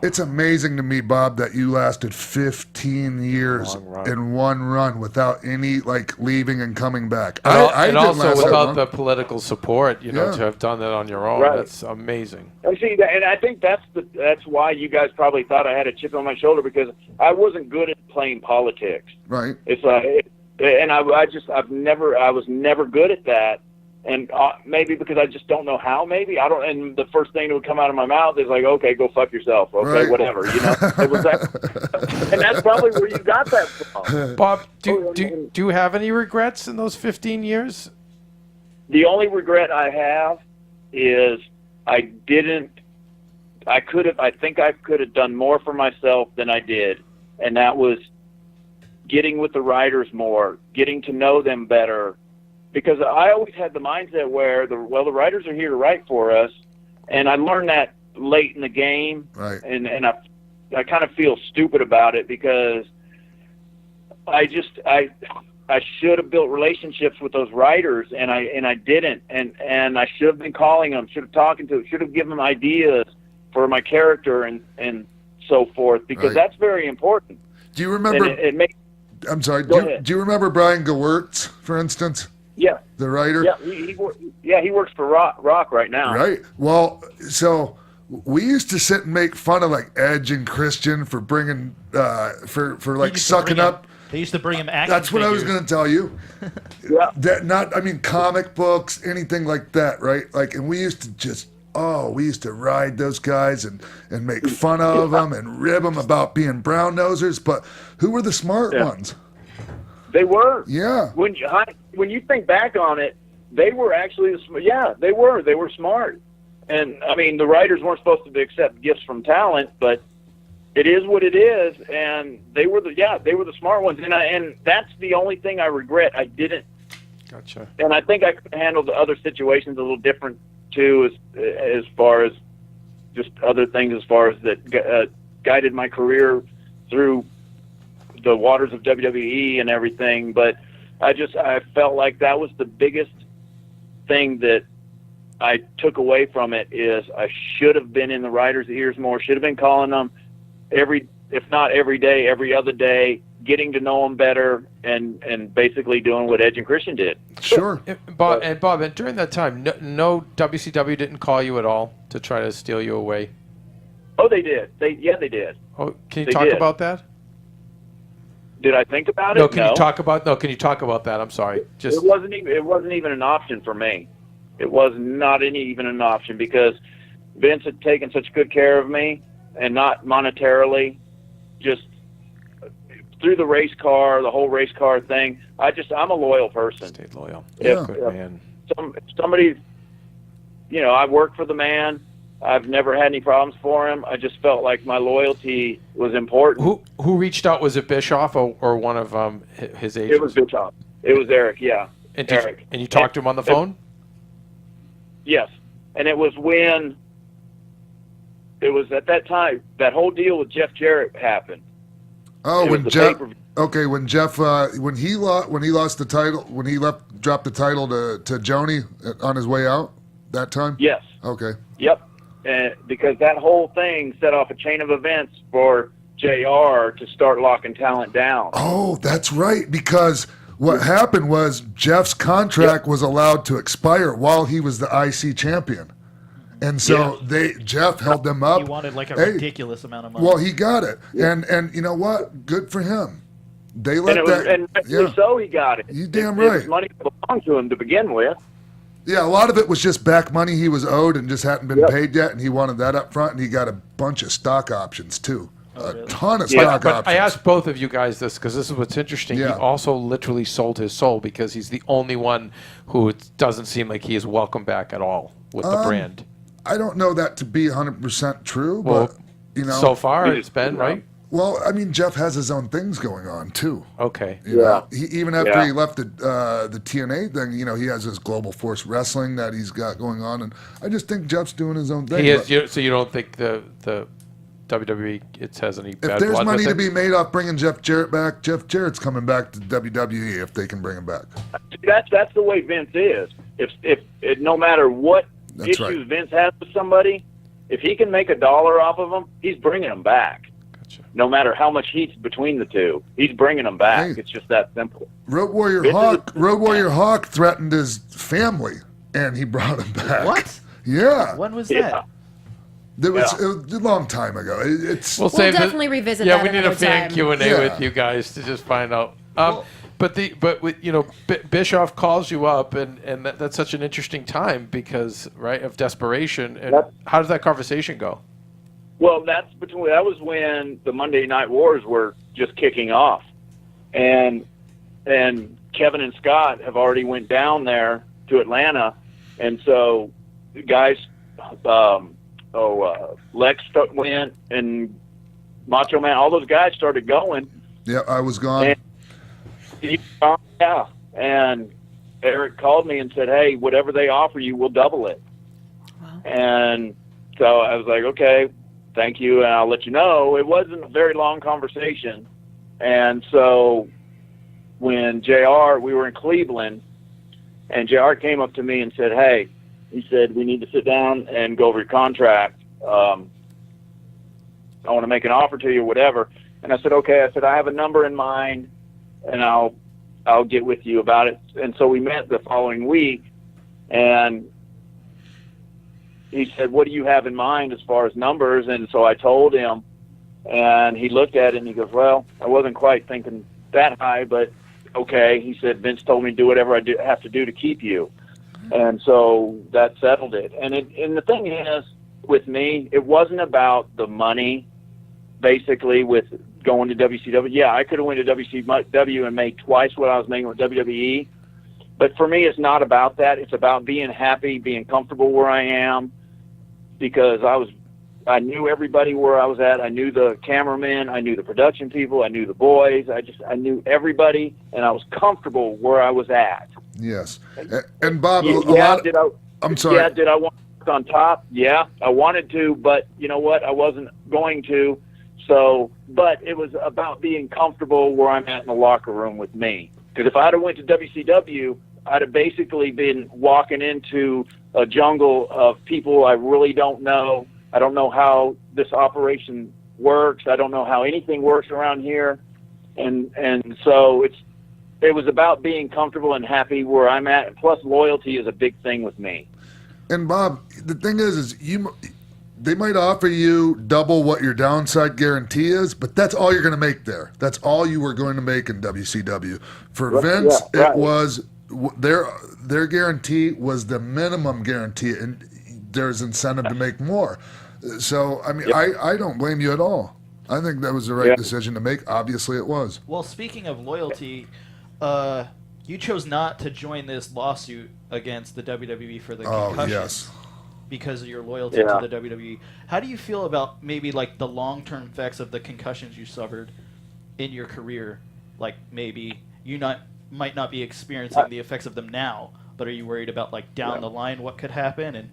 It's amazing to me, Bob, that you lasted 15 years Long run. in one run without any like leaving and coming back. And didn't also last that without long. the political support, you know, Yeah. to have done that on your own. Right. That's amazing. And see, and I think that's why you guys probably thought I had a chip on my shoulder, because I wasn't good at playing politics. Right. It's like, and I was never good at that, and maybe because I just don't know how. Maybe I don't. And the first thing that would come out of my mouth is like, "Okay, go fuck yourself." Okay, Right. whatever. You know, it was that, and that's probably where you got that from. Bob, do you have any regrets in those 15 years? The only regret I have is I think I could have done more for myself than I did, and that was getting with the writers more, getting to know them better, because I always had the mindset where the writers are here to write for us, and I learned that late in the game, Right. and I kind of feel stupid about it, because I should have built relationships with those writers, and I didn't, and I should have been calling them, should have talking to them, should have given them ideas for my character and so forth, because Right. that's very important. Do you remember? And it makes, I'm sorry. Go ahead. Do you remember Brian Gewirtz, for instance, yeah, the writer? yeah, he works for Rock right now. Right. Well, so we used to sit and make fun of like Edge and Christian for bringing for like used to sucking bring him- up. They used to bring him action That's what I was figures. going to tell you. Yeah. I mean, comic books, anything like that, right? Like, and we used to ride those guys and make fun of them and rib them about being brown nosers. But who were the smart ones? They were. Yeah. When you think back on it, they were actually they were smart. And I mean, the writers weren't supposed to accept gifts from talent, but it is what it is, and they were the smart ones, and that's the only thing I regret. I didn't. Gotcha. And I think I could handle the other situations a little different too, as far as just other things, as far as that guided my career through the waters of WWE and everything. But I felt like that was the biggest thing that I took away from it, is I should have been in the writers' ears more. Should have been calling them if not every day, every other day, getting to know them better, and basically doing what Edge and Christian did. Sure. Bob, and during that time, no WCW didn't call you at all to try to steal you away. Oh, they did. They did. Oh, can you They talk did. about that? Did I think about it? No, can you talk about that? I'm sorry. Just It wasn't even an option for me. It was not even an option, because Vince had taken such good care of me, and not monetarily, just through the race car, the whole race car thing. I'm a loyal person. stayed loyal. Yeah. Good man. Somebody, I work for the man. I've never had any problems for him. I just felt like my loyalty was important. Who reached out? Was it Bischoff or one of his agents? It was Bischoff. It was Eric, yeah. And Eric. And you talked to him on the phone? Yes. And it was at that time, that whole deal with Jeff Jarrett happened. Oh, It was when the Jeff. pay-per-view. Okay, when Jeff when he lost the title, when he dropped the title to Joni on his way out that time. Yes. Okay. Yep. Because that whole thing set off a chain of events for JR to start locking talent down. Oh, that's right. Because what happened was Jeff's contract was allowed to expire while he was the IC champion. And so Jeff held them up. He wanted like a ridiculous amount of money. Well, he got it. And you know what? Good for him. They let And rightfully so he got it. You damn It right. was money that belonged to him to begin with. Yeah, a lot of it was just back money he was owed and just hadn't been paid yet, and he wanted that up front, and he got a bunch of stock options too. Ton of stock But options. I asked both of you guys this because this is what's interesting. Yeah. He also literally sold his soul because he's the only one who it doesn't seem like he is welcome back at all with the brand. I don't know that to be 100% true, Well, but you know. so far it's been, right? Well, I mean, Jeff has his own things going on too. Okay. You know, even after Yeah. he left the TNA thing, you know, he has his Global Force Wrestling that he's got going on, and I just think Jeff's doing his own thing. He is, but so you don't think the WWE it has any if bad there's blood money with to it? be made off bringing Jeff Jarrett back, Jeff Jarrett's coming back to WWE if they can bring him back. That's the way Vince is. If no matter what That's issues right. Vince has with somebody, if he can make $1 off of them, he's bringing them back. Gotcha. No matter how much heat's between the two, he's bringing them back. Hey. It's just that simple. Road Warrior Vince Hawk threatened his family, and he brought him back. What? Yeah. When was Yeah. that? It was a long time ago. It's We'll definitely revisit yeah, that we need a another fan time. Q&A Yeah. with you guys to just find out. But you know, Bischoff calls you up, and that's such an interesting time because of desperation. And how does that conversation go? Well, that was when the Monday Night Wars were just kicking off, and Kevin and Scott have already went down there to Atlanta, and so the guys, Lex went, and Macho Man, all those guys started going. Yeah, I was gone. And Eric called me and said, "Hey, whatever they offer you, we'll double it." Wow. And so I was like, "Okay, thank you, and I'll let you know." It wasn't a very long conversation. And so when we were in Cleveland, and JR came up to me and said, "Hey," he said, "we need to sit down and go over your contract. I want to make an offer to you, whatever." And I said, "Okay." I said, "I have a number in mind, and I'll get with you about it." And so we met the following week, and he said, "What do you have in mind as far as numbers?" And so I told him, and he looked at it and he goes, "Well, I wasn't quite thinking that high, but okay." He said, "Vince told me to do whatever I have to do to keep you." And so that settled it. And the thing is, with me, it wasn't about the money, basically, with going to WCW. Yeah, I could have went to WCW and made twice what I was making with WWE. But for me, it's not about that. It's about being happy, being comfortable where I am, because I knew everybody where I was at. I knew the cameramen. I knew the production people. I knew the boys. I knew everybody, and I was comfortable where I was at. Yes. And Bob, I'm sorry. Yeah, did I want to work on top? Yeah, I wanted to, but you know what? I wasn't going to. So, but it was about being comfortable where I'm at in the locker room with me. Because if I'd have went to WCW, I'd have basically been walking into a jungle of people I really don't know. I don't know how this operation works. I don't know how anything works around here. And so it was about being comfortable and happy where I'm at. Plus, loyalty is a big thing with me. And Bob, the thing is they might offer you double what your downside guarantee is, but that's all you're going to make there. That's all you were going to make in WCW. For Vince, yeah, right. It was their guarantee was the minimum guarantee, and there's incentive to make more. So, I mean, I don't blame you at all. I think that was the right decision to make. Obviously, it was. Well, speaking of loyalty, you chose not to join this lawsuit against the WWE for the concussions. Yes. Because of your loyalty to the WWE. How do you feel about maybe like the long-term effects of the concussions you suffered in your career? Like maybe you might not be experiencing the effects of them now, but are you worried about like down the line what could happen? And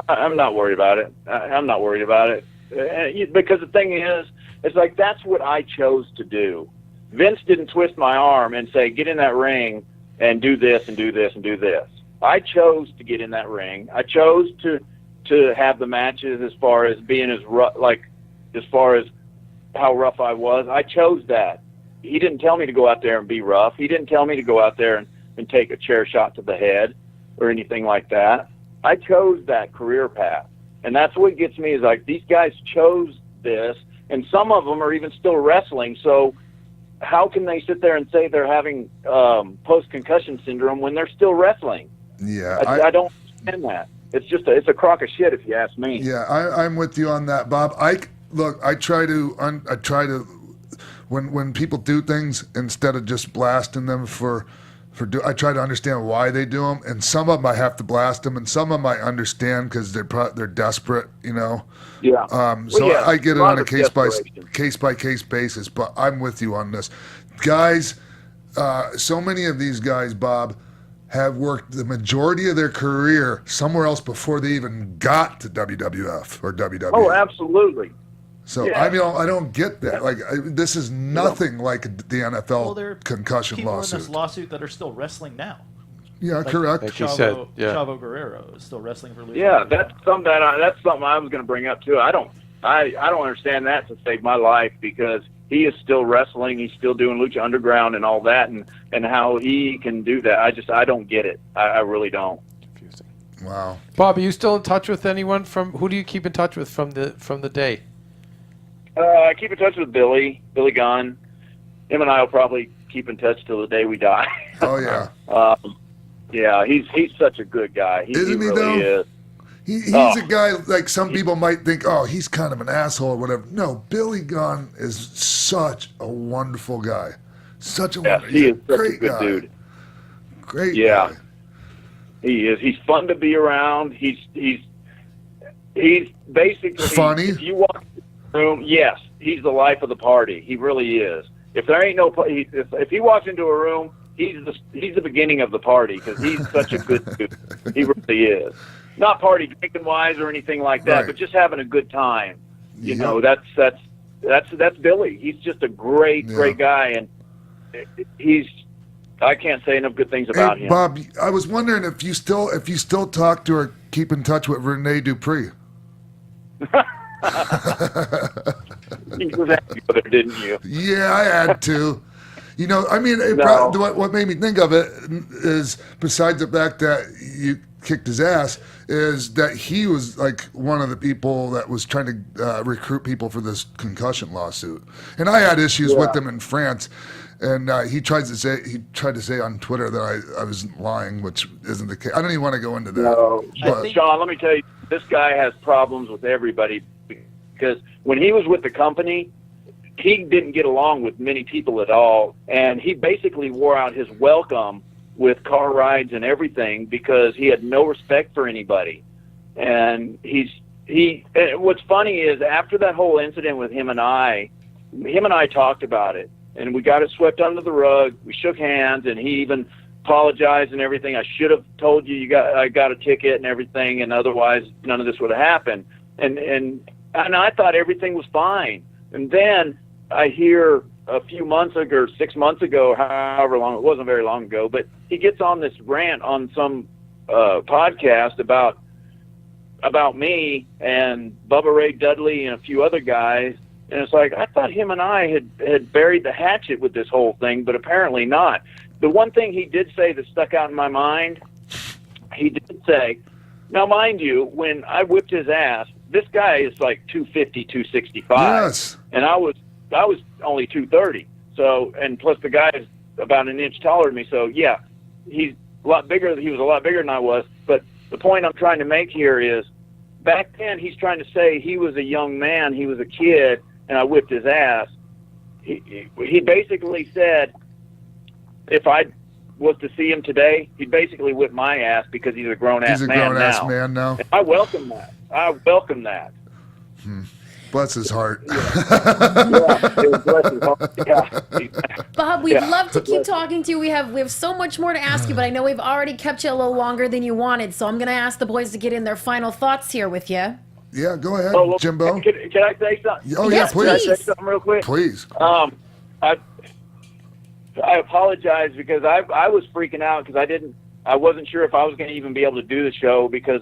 I'm not worried about it. I'm not worried about it because the thing is, It's like, that's what I chose to do. Vince didn't twist my arm and say, get in that ring and do this and do this and do this. I chose to get in that ring. I chose to have the matches as far as being as rough, like as far as how rough I was. I chose that. He didn't tell me to go out there and be rough. He didn't tell me to go out there and take a chair shot to the head or anything like that. I chose that career path. And that's what gets me, is like, these guys chose this, and some of them are even still wrestling. So how can they sit there and say they're having post-concussion syndrome when they're still wrestling? Yeah, I don't understand that. It's a crock of shit, if you ask me. Yeah, I'm with you on that, Bob. I try to when people do things, instead of just blasting them I try to understand why they do them, and some of them I have to blast them, and some of them I understand because they're desperate, you know. Yeah. I get it on a case by desperation. case basis, but I'm with you on this, guys. So many of these guys, Bob, have worked the majority of their career somewhere else before they even got to WWF or WWE. Oh, absolutely. So Yeah. I mean, I don't get that. Like, this is nothing like the NFL Well, there are concussion people lawsuit. in this lawsuit that are still wrestling now. Yeah, Like- correct. Like you said, yeah. Chavo Guerrero is still wrestling for Lucha. Yeah, that's something I was going to bring up too. I don't understand that to save my life, because he is still wrestling. He's still doing Lucha Underground and all that, and how he can do that. I don't get it. I really don't. Confusing. Wow. Bob, are you still in touch with anyone who do you keep in touch with from the day? I keep in touch with Billy Gunn. Him and I will probably keep in touch till the day we die. Oh yeah. Yeah, he's such a good guy. Isn't he, really though? is. He's a guy, like, some people might think, oh, he's kind of an asshole or whatever. No, Billy Gunn is such a wonderful guy. Such a Yeah, wonderful, he he's is a such a great good guy. dude. Great Yeah. guy. He is. He's fun to be around. He's basically Funny? If you walk in the room, yes, he's the life of the party. He really is. If there ain't no, if he walks into a room, he's the beginning of the party, because he's such a good dude. He really is. Not party drinking wise or anything like that, Right. but just having a good time. You Yeah. know, that's Billy. He's just a great guy, and I can't say enough good things about Hey, him. Bob, I was wondering if you still talk to or keep in touch with Rene Dupree. You was happy with her, didn't you? Yeah, I had to. You know, I mean, No. what made me think of it is, besides the fact that you kicked his ass, is that he was like one of the people that was trying to recruit people for this concussion lawsuit. And I had issues with him in France. And he tried to say on Twitter that I was lying, which isn't the case. I don't even want to go into that. No, But- Sean, let me tell you, this guy has problems with everybody, because when he was with the company, he didn't get along with many people at all, and he basically wore out his welcome with car rides and everything, because he had no respect for anybody. And and what's funny is, after that whole incident with him and I talked about it, and we got it swept under the rug. We shook hands, and he even apologized and everything. I should have told you I got a ticket and everything, and otherwise none of this would have happened. And I thought everything was fine. And then I hear a few months ago, or 6 months ago, however long, it wasn't very long ago, but he gets on this rant on some podcast about me and Bubba Ray Dudley and a few other guys. And it's like, I thought him and I had buried the hatchet with this whole thing, but apparently not. The one thing he did say that stuck out in my mind, he did say, now mind you, when I whipped his ass, this guy is like 250, 265. Yes. And I was only 230. So, and plus the guy is about an inch taller than me. So yeah, he's a lot bigger. He was a lot bigger than I was. But the point I'm trying to make here is, back then he's trying to say he was a young man, he was a kid, and I whipped his ass. He basically said, if I was to see him today, he'd basically whip my ass, because he's a grown-ass man now. He's a grown-ass man now. And I welcome that. I welcome that. Bless his heart. Bob, we'd love to keep talking to you. We have so much more to ask you, but I know we've already kept you a little longer than you wanted, so I'm going to ask the boys to get in their final thoughts here with you. Yeah, go ahead, Oh, well, Jimbo. Can I say something? Oh, Yes, yeah, please. Can I say something real quick? Please. I apologize because I was freaking out because I wasn't sure if I was going to even be able to do the show because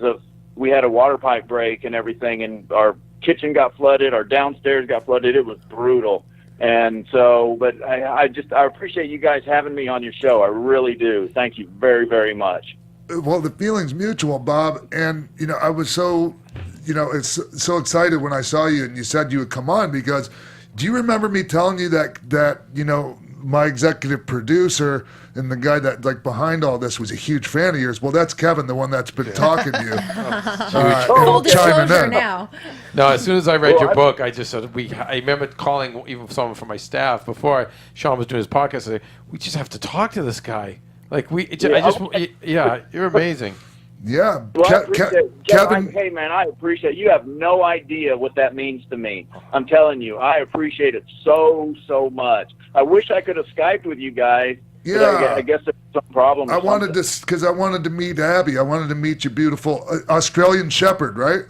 we had a water pipe break and everything, and our kitchen got flooded, our downstairs got flooded. It was brutal. And so, but I appreciate you guys having me on your show. I really do. Thank you very, very much. Well, the feeling's mutual, Bob. And, I was so excited when I saw you and you said you would come on because do you remember me telling you that my executive producer and the guy that behind all this was a huge fan of yours? Well, that's Kevin, the one that's been talking to you. Full disclosure chiming in. now. No, as soon as I read your book, I just said I remember calling even someone from my staff before Sean was doing his podcast. I said, we just have to talk to this guy. You're amazing. Yeah, Well, Kevin. Hey, man, I appreciate it. You have no idea what that means to me. I'm telling you, I appreciate it so, so much. I wish I could have Skyped with you guys. Yeah. I guess there's some problem. I wanted to meet Abby. I wanted to meet your beautiful Australian Shepherd, right?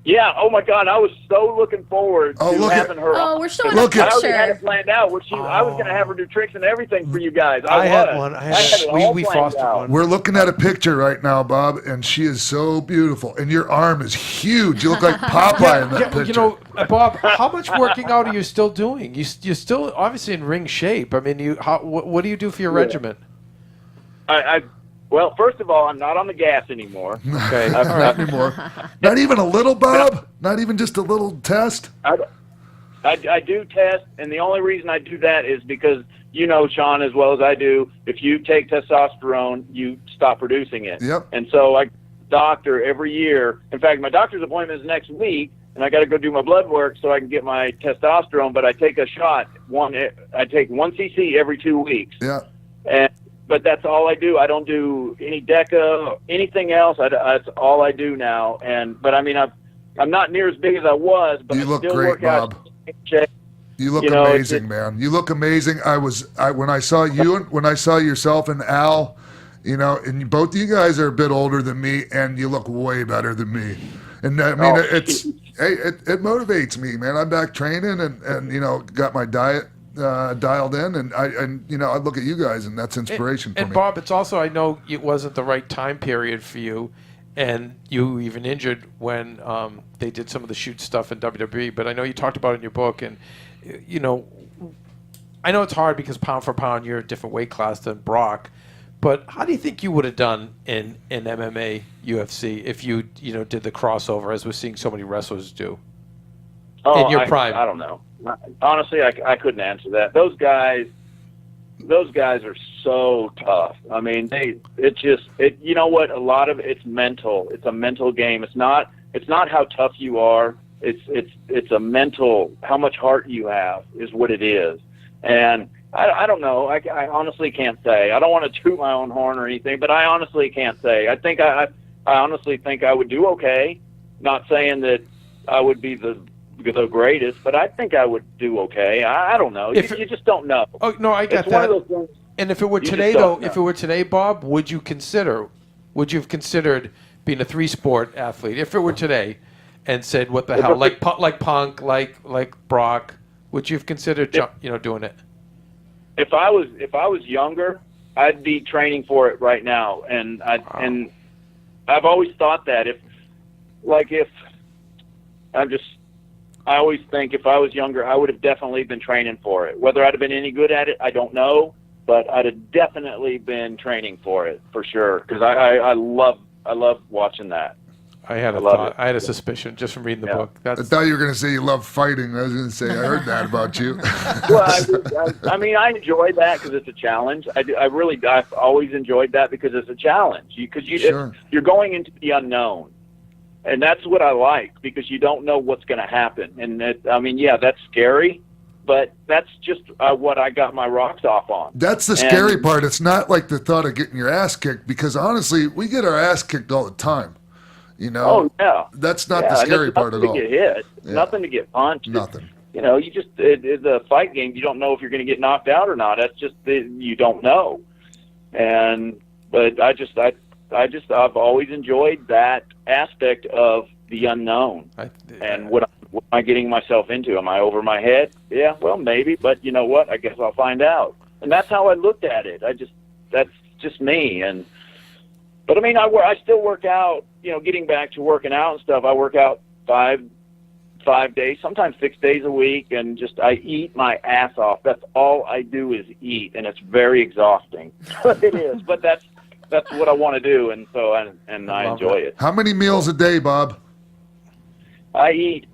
Yeah. Oh my God, I was so looking forward to having her. Oh, on. we're showing I a picture. already had it planned out. I was going to have her do tricks and everything for you guys. I had one. We planned fostered out. one. We're looking at a picture right now, Bob, and she is so beautiful. And your arm is huge. You look like Popeye in that picture. Bob, how much working out are you still doing? You're still obviously in ring shape. I mean, what do you do for your regimen? Well, first of all, I'm not on the gas anymore. Okay. Not anymore. Not even a little, Bob? Not even just a little test? I do test, and the only reason I do that is because Sean, as well as I do, if you take testosterone, you stop producing it. Yep. And so I doctor every year. In fact, my doctor's appointment is next week, and I got to go do my blood work so I can get my testosterone, but I take a shot. I take 1 cc every 2 weeks. Yeah. But that's all I do. I don't do any DECA, anything else. That's all I do now. But I mean, I'm not near as big as I was, but You I look still great, work out. Bob. You look amazing, man. You look amazing. When I saw you and when I saw yourself and Al, and both of you guys are a bit older than me, and you look way better than me. And I mean, it motivates me, man. I'm back training and got my diet dialed in, and I look at you guys, and that's inspiration for me. And Bob, it's also, I know it wasn't the right time period for you, and you were even injured when they did some of the shoot stuff in WWE. But I know you talked about it in your book, and I know it's hard because pound for pound you're a different weight class than Brock. But how do you think you would have done in MMA, UFC if you did the crossover as we're seeing so many wrestlers do in your prime? I don't know. Honestly, I couldn't answer that. Those guys are so tough. I mean, you know what? A lot of it's mental. It's a mental game. It's not how tough you are. It's a mental, how much heart you have is what it is. And I don't know. I honestly can't say. I don't want to toot my own horn or anything, but I honestly can't say. I honestly think I would do okay. Not saying that I would be the greatest, but I think I would do okay. I don't know. You just don't know. Oh no, I get it's that. One of those things and if it were today, Bob, would you have considered being a 3-sport athlete if it were today, and said, "What the hell?" Like Punk, like Brock, would you have considered doing it? If I was younger, I'd be training for it right now, and I've always thought that I always think if I was younger, I would have definitely been training for it. Whether I'd have been any good at it, I don't know, but I'd have definitely been training for it for sure. Because I love watching that. I had a suspicion just from reading the book. I thought you were going to say you love fighting. I was going to say I heard that about you. Well, I mean, I enjoy that because it's a challenge. I've always enjoyed that because it's a challenge. You're going into the unknown. And that's what I like because you don't know what's going to happen. And that's scary, but that's just what I got my rocks off on. That's the scary part. It's not like the thought of getting your ass kicked because honestly, we get our ass kicked all the time. Oh yeah. That's not the scary part at all. Nothing to get hit. Yeah. Nothing to get punched. Nothing. It's a fight game. You don't know if you're going to get knocked out or not. That's just you don't know. But I've always enjoyed that aspect of the unknown. And what am I getting myself into? Am I over my head? Yeah, well, maybe, but you know what? I guess I'll find out. And that's how I looked at it. That's just me. But I mean, I still work out, getting back to working out and stuff. I work out five days, sometimes 6 days a week, and I eat my ass off. That's all I do is eat, and it's very exhausting. It is, but that's what I want to do, and so I enjoy it. How many meals a day, Bob? I eat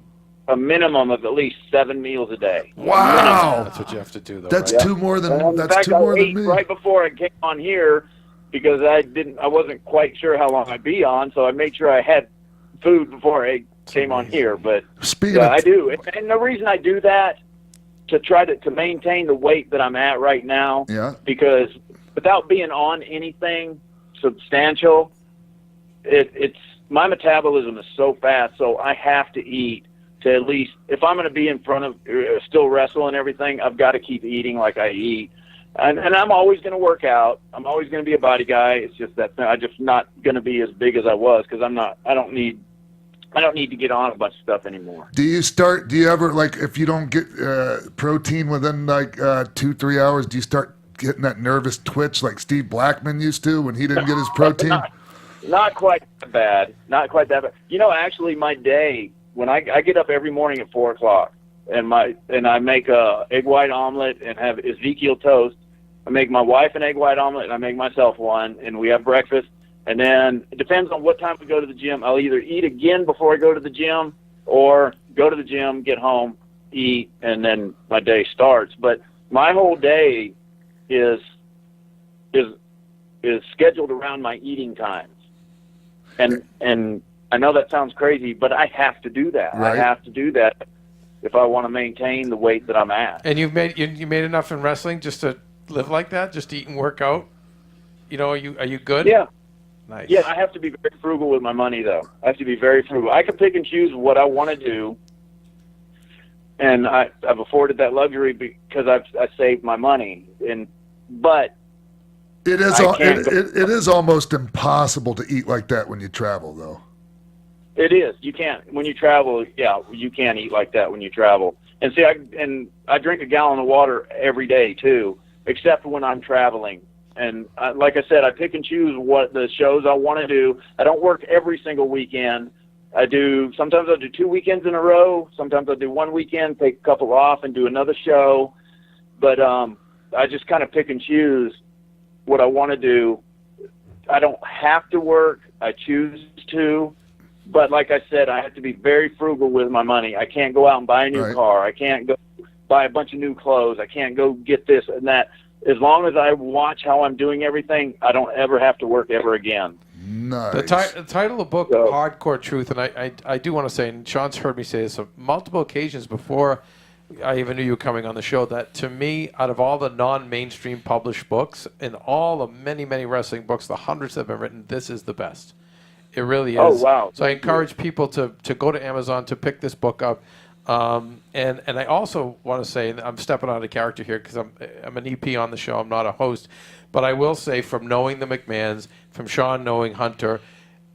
a minimum of at least 7 meals a day. Wow, that's what you have to do, though. That's right? two more than In that's fact, two more I than ate me. right before I came on here because I wasn't quite sure how long I'd be on, so I made sure I had food before I came on here. But I do, and the reason I do that to try to maintain the weight that I'm at right now. Yeah. Because without being on anything substantial, it's my metabolism is so fast, so I have to eat to at least, if I'm going to be in front of still wrestle and everything, I've got to keep eating like I eat. And I'm always going to work out. I'm always going to be a body guy. It's just that I'm just not going to be as big as I was because I don't need to get on a bunch of stuff anymore. Do you ever, like, if you don't get protein within like 2-3 hours, do you start getting that nervous twitch like Steve Blackman used to when he didn't get his protein? Not quite that bad. Not quite that bad. Actually, my day, when I get up every morning at 4 o'clock and I make a egg white omelet and have Ezekiel toast. I make my wife an egg white omelet and I make myself one, and we have breakfast. And then it depends on what time we go to the gym. I'll either eat again before I go to the gym or go to the gym, get home, eat, and then my day starts. But my whole day is scheduled around my eating times. And I know that sounds crazy, but I have to do that. Right. I have to do that if I want to maintain the weight that I'm at. And you made enough in wrestling just to live like that, just to eat and work out? Are you good? Yeah. Nice. Yeah, I have to be very frugal with my money, though. I have to be very frugal. I can pick and choose what I want to do, and I've afforded that luxury because I've saved my money. But It is almost impossible to eat like that when you travel, though. it is. You can't when you travel. Yeah, you can't eat like that when you travel. And see, I drink a gallon of water every day too, except when I'm traveling. And like I said, I pick and choose what the shows I want to do. I don't work every single weekend. Sometimes I'll do 2 weekends in a row. Sometimes I'll do 1 weekend, take a couple off, and do another show. But I just kind of pick and choose what I want to do. I don't have to work. I choose to. But like I said, I have to be very frugal with my money. I can't go out and buy a new car. I can't go buy a bunch of new clothes. I can't go get this and that. As long as I watch how I'm doing everything, I don't ever have to work ever again. Nice. The title of the book, Hardcore Truth, and I do want to say, and Sean's heard me say this on multiple occasions before I even knew you were coming on the show, that to me, out of all the non-mainstream published books, and all the many, many wrestling books, the hundreds that have been written, this is the best. It really is. Oh, wow. So I encourage people to go to Amazon to pick this book up. And I also want to say, and I'm stepping out of character here because I'm an EP on the show. I'm not a host. But I will say, from knowing the McMahons, from Sean knowing Hunter,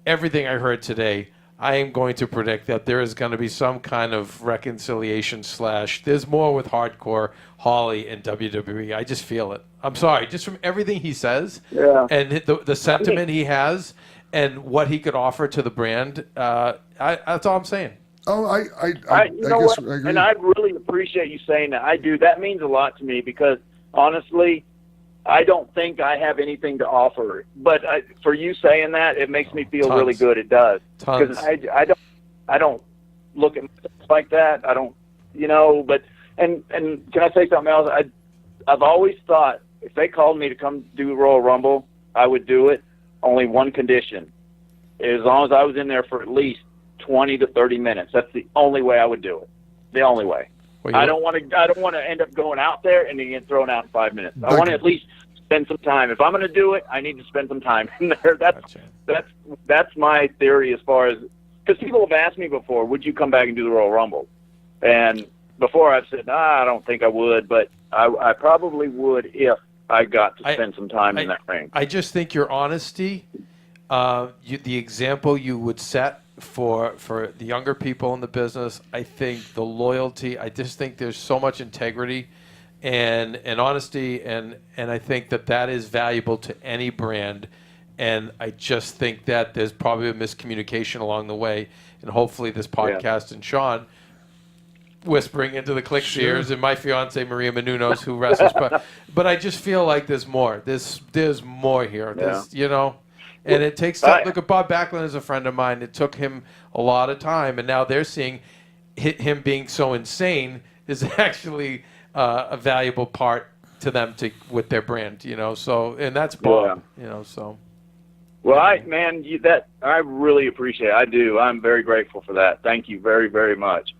everything I heard today, I am going to predict that there is going to be some kind of reconciliation / there's more with Hardcore Holly and WWE. I just feel it. I'm sorry. Just from everything he says and the sentiment he has and what he could offer to the brand, that's all I'm saying. Oh, I you know guess what? I agree. And I really appreciate you saying that. I do. That means a lot to me because, honestly, I don't think I have anything to offer. But for you saying that, it makes me feel really good. It does. Because I don't look at myself like that. I don't, but, and can I say something else? I've always thought if they called me to come do Royal Rumble, I would do it. Only one condition. As long as I was in there for at least 20 to 30 minutes. That's the only way I would do it. The only way. Well, I don't want to end up going out there and then get thrown out in 5 minutes. I want to at least spend some time. If I'm going to do it, I need to spend some time in there. That's my theory as far as, because people have asked me before, would you come back and do the Royal Rumble? And before I've said, I don't think I would, but I probably would if I got to spend some time in that ring. I just think your honesty, the example you would set for the younger people in the business. I think the loyalty. I just think there's so much integrity and honesty, and I think that is valuable to any brand. And I just think that there's probably a miscommunication along the way, and hopefully this podcast and Sean whispering into the click's ears, and my fiance Maria Menounos, who wrestles, but I just feel like there's more. There's more here. And it takes time. Look at Bob Backlund is a friend of mine. It took him a lot of time, and now they're seeing him being so insane is actually a valuable part to them with their brand. So and that's Bob. So. Well, I really appreciate it. I do. I'm very grateful for that. Thank you very, very much.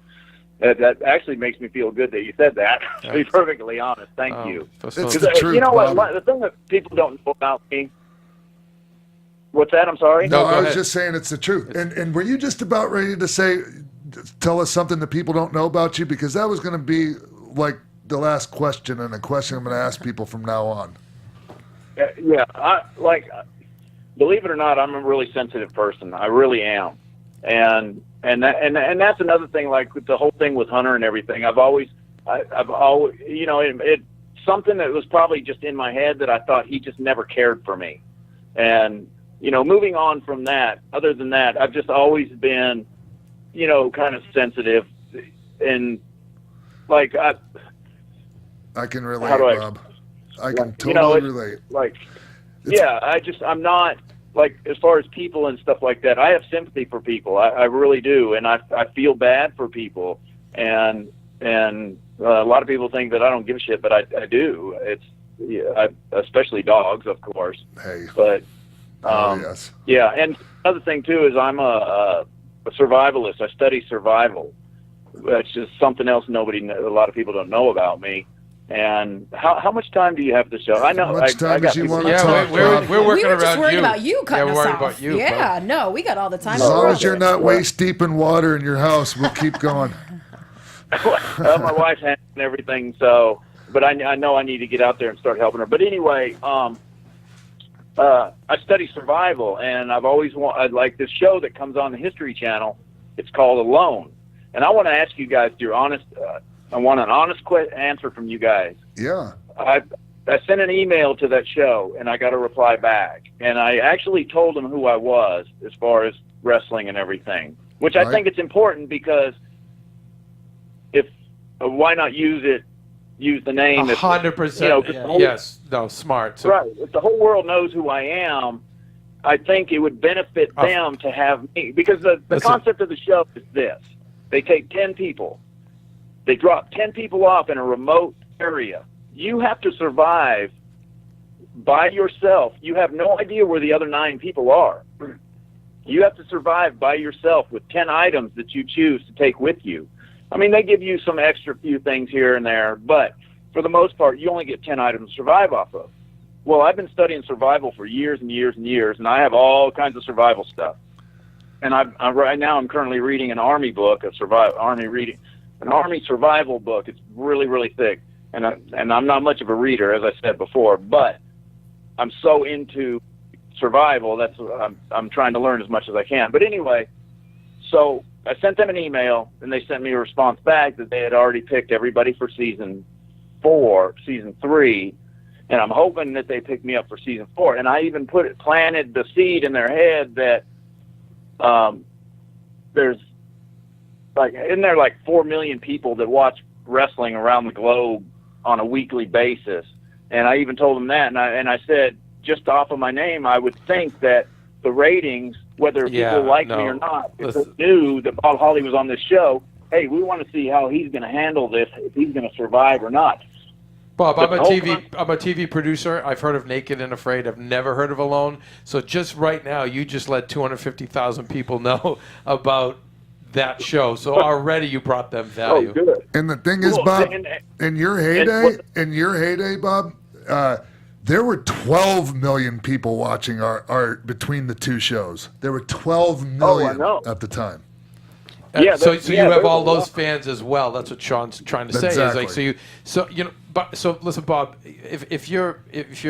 That actually makes me feel good that you said that, to be perfectly honest. Thank you. It's the truth, you know what? Bob. The thing that people don't know about me. What's that? I'm sorry? No, I was just saying it's the truth. And were you just about ready to tell us something that people don't know about you? Because that was going to be like the last question, and a question I'm going to ask people from now on. Yeah. Believe it or not, I'm a really sensitive person. I really am. And that's another thing, like with the whole thing with Hunter and everything. I've always, it's something that was probably just in my head that I thought he just never cared for me. And, moving on from that, other than that, I've just always been, kind of sensitive. And like, I can relate, Bob. I can totally relate. I'm not, like, as far as people and stuff like that, I have sympathy for people. I really do. And I feel bad for people. And a lot of people think that I don't give a shit, but I do. Especially dogs, of course. Hey. But, yes. Yeah. And another thing too, is I'm a survivalist. I study survival. That's just something else a lot of people don't know about me. And how much time do you have to show? I know. How much time does you want to We're talk? working We were around just worried you. about you cutting us worried off. about you. Yeah, no, we got all the time. As long as you're not waist deep in water in your house, we'll keep going. My wife's handling everything, but I know I need to get out there and start helping her. But anyway, I study survival, and I've always like this show that comes on the History Channel. It's called Alone, and I want to ask you guys your honest. I want an honest answer from you guys. Yeah. I sent an email to that show, and I got a reply back, and I actually told them who I was as far as wrestling and everything, which I think it's important because why not use the name? 100%. Yes. No, smart. So, right. If the whole world knows who I am, I think it would benefit them to have me. Because the concept of the show is this. They take 10 people. They drop 10 people off in a remote area. You have to survive by yourself. You have no idea where the other 9 people are. You have to survive by yourself with 10 items that you choose to take with you. I mean, they give you some extra few things here and there, but for the most part, you only get 10 items to survive off of. Well, I've been studying survival for years and years and years, and I have all kinds of survival stuff. And right now I'm currently reading an Army book, an Army survival book. It's really, really thick, and I'm not much of a reader, as I said before, but I'm so into survival. That's I'm trying to learn as much as I can. But anyway, so I sent them an email, and they sent me a response back that they had already picked everybody for season 3, and I'm hoping that they pick me up for season 4. And I even planted the seed in their head that there's isn't there like 4 million people that watch wrestling around the globe on a weekly basis? And I even told them that, and I said, just off of my name, I would think that the ratings, whether people like me or not, if they knew that Bob Holly was on this show, hey, we want to see how he's going to handle this, if he's going to survive or not. Bob, I'm a TV producer. I've heard of Naked and Afraid. I've never heard of Alone. So just right now, you just let 250,000 people know about that show. So already you brought them value. Oh, good. And the thing is, Bob, in your heyday, Bob, there were 12 million people watching our between the two shows. There were 12 million at the time. So you have all those fans as well. That's what Sean's trying to say. Exactly. Is like so listen, Bob. If you're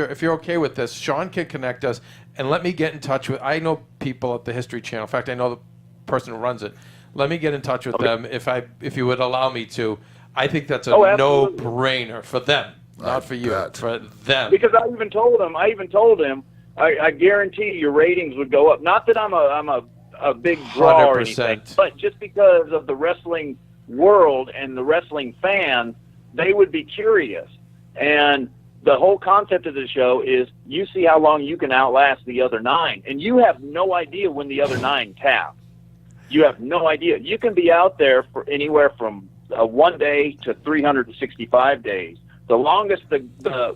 okay with this, Sean can connect us and let me get in touch with. I know people at the History Channel. In fact, I know person who runs it. Let me get in touch with them if you would allow me to. I think that's a absolutely. no-brainer for them, not for you, bet. for them. Because I even told him, I guarantee your ratings would go up. Not that I'm a big draw or anything, 100%. but just because of the wrestling world and the wrestling fans, they would be curious. And the whole concept of the show is you see how long you can outlast the other 9, and you have no idea when the other 9 tap. You have no idea. You can be out there for anywhere from 1 day to 365 days. The longest the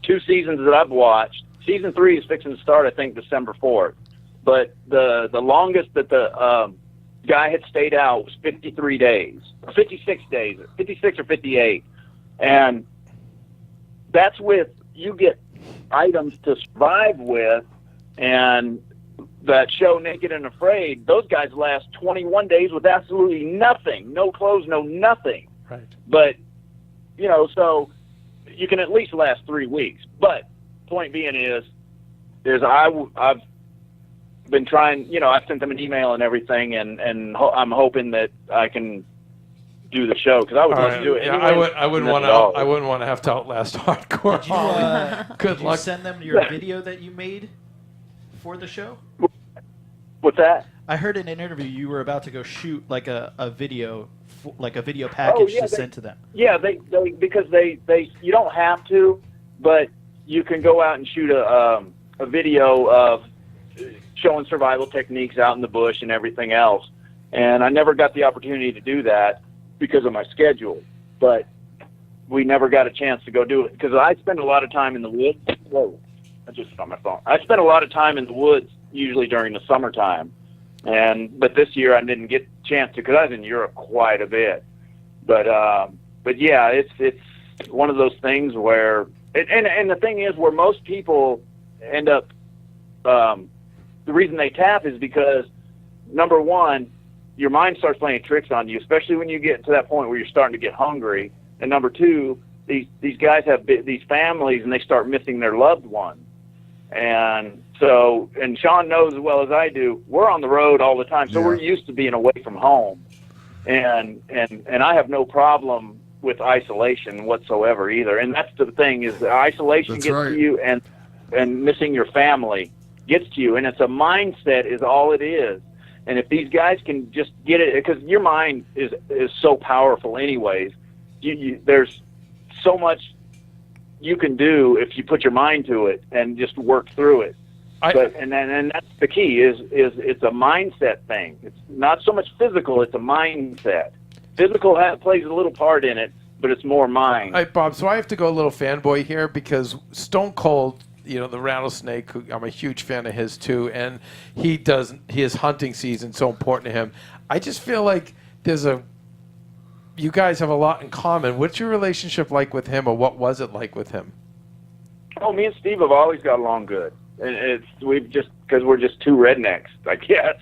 2 seasons that I've watched, season 3 is fixing to start, I think, December 4th. But the longest that the guy had stayed out was 53 days, or 56 days, 56 or 58. And that's with, you get items to survive with, and that show Naked and Afraid, those guys last 21 days with absolutely nothing, no clothes, no nothing. Right. But, you know, so you can at least last 3 weeks. But point being is I've been trying, you know, I sent them an email and everything, and I'm hoping that I can do the show, because I would love to do it. Yeah, anyway. I wouldn't want to have to outlast hardcore. Good Did luck. you send them your video that you made for the show? What's that? I heard in an interview you were about to go shoot like a video, like a video package to send to them. Yeah, they because they you don't have to, but you can go out and shoot a video of showing survival techniques out in the bush and everything else. And I never got the opportunity to do that because of my schedule, but we never got a chance to go do it because I spend a lot of time in the woods. Whoa, I just hit on my phone. I spend a lot of time in the woods usually during the summertime, but this year I didn't get a chance to because I was in Europe quite a bit. But yeah, it's one of those things where and the thing is where most people end up. The reason they tap is because, number one, your mind starts playing tricks on you, especially when you get to that point where you're starting to get hungry. And number two, these guys have these families, and they start missing their loved ones. And so, and Sean knows as well as I do, we're on the road all the time, so we're used to being away from home. And I have no problem with isolation whatsoever either. And that's the thing, is that isolation gets to you, and missing your family gets to you. And it's a mindset is all it is. And if these guys can just get it, because your mind is so powerful anyways, there's so much you can do if you put your mind to it and just work through it. And that's the key is it's a mindset thing. It's not so much physical, it's a mindset. Physical plays a little part in it, but it's more mind. All right, Bob, so I have to go a little fanboy here because Stone Cold, you know, the Rattlesnake, who I'm a huge fan of his too, and his hunting season so important to him. I just feel like you guys have a lot in common. What's your relationship like with him, or what was it like with him? Oh, me and Steve have always got along good. And because we're just two rednecks, I guess,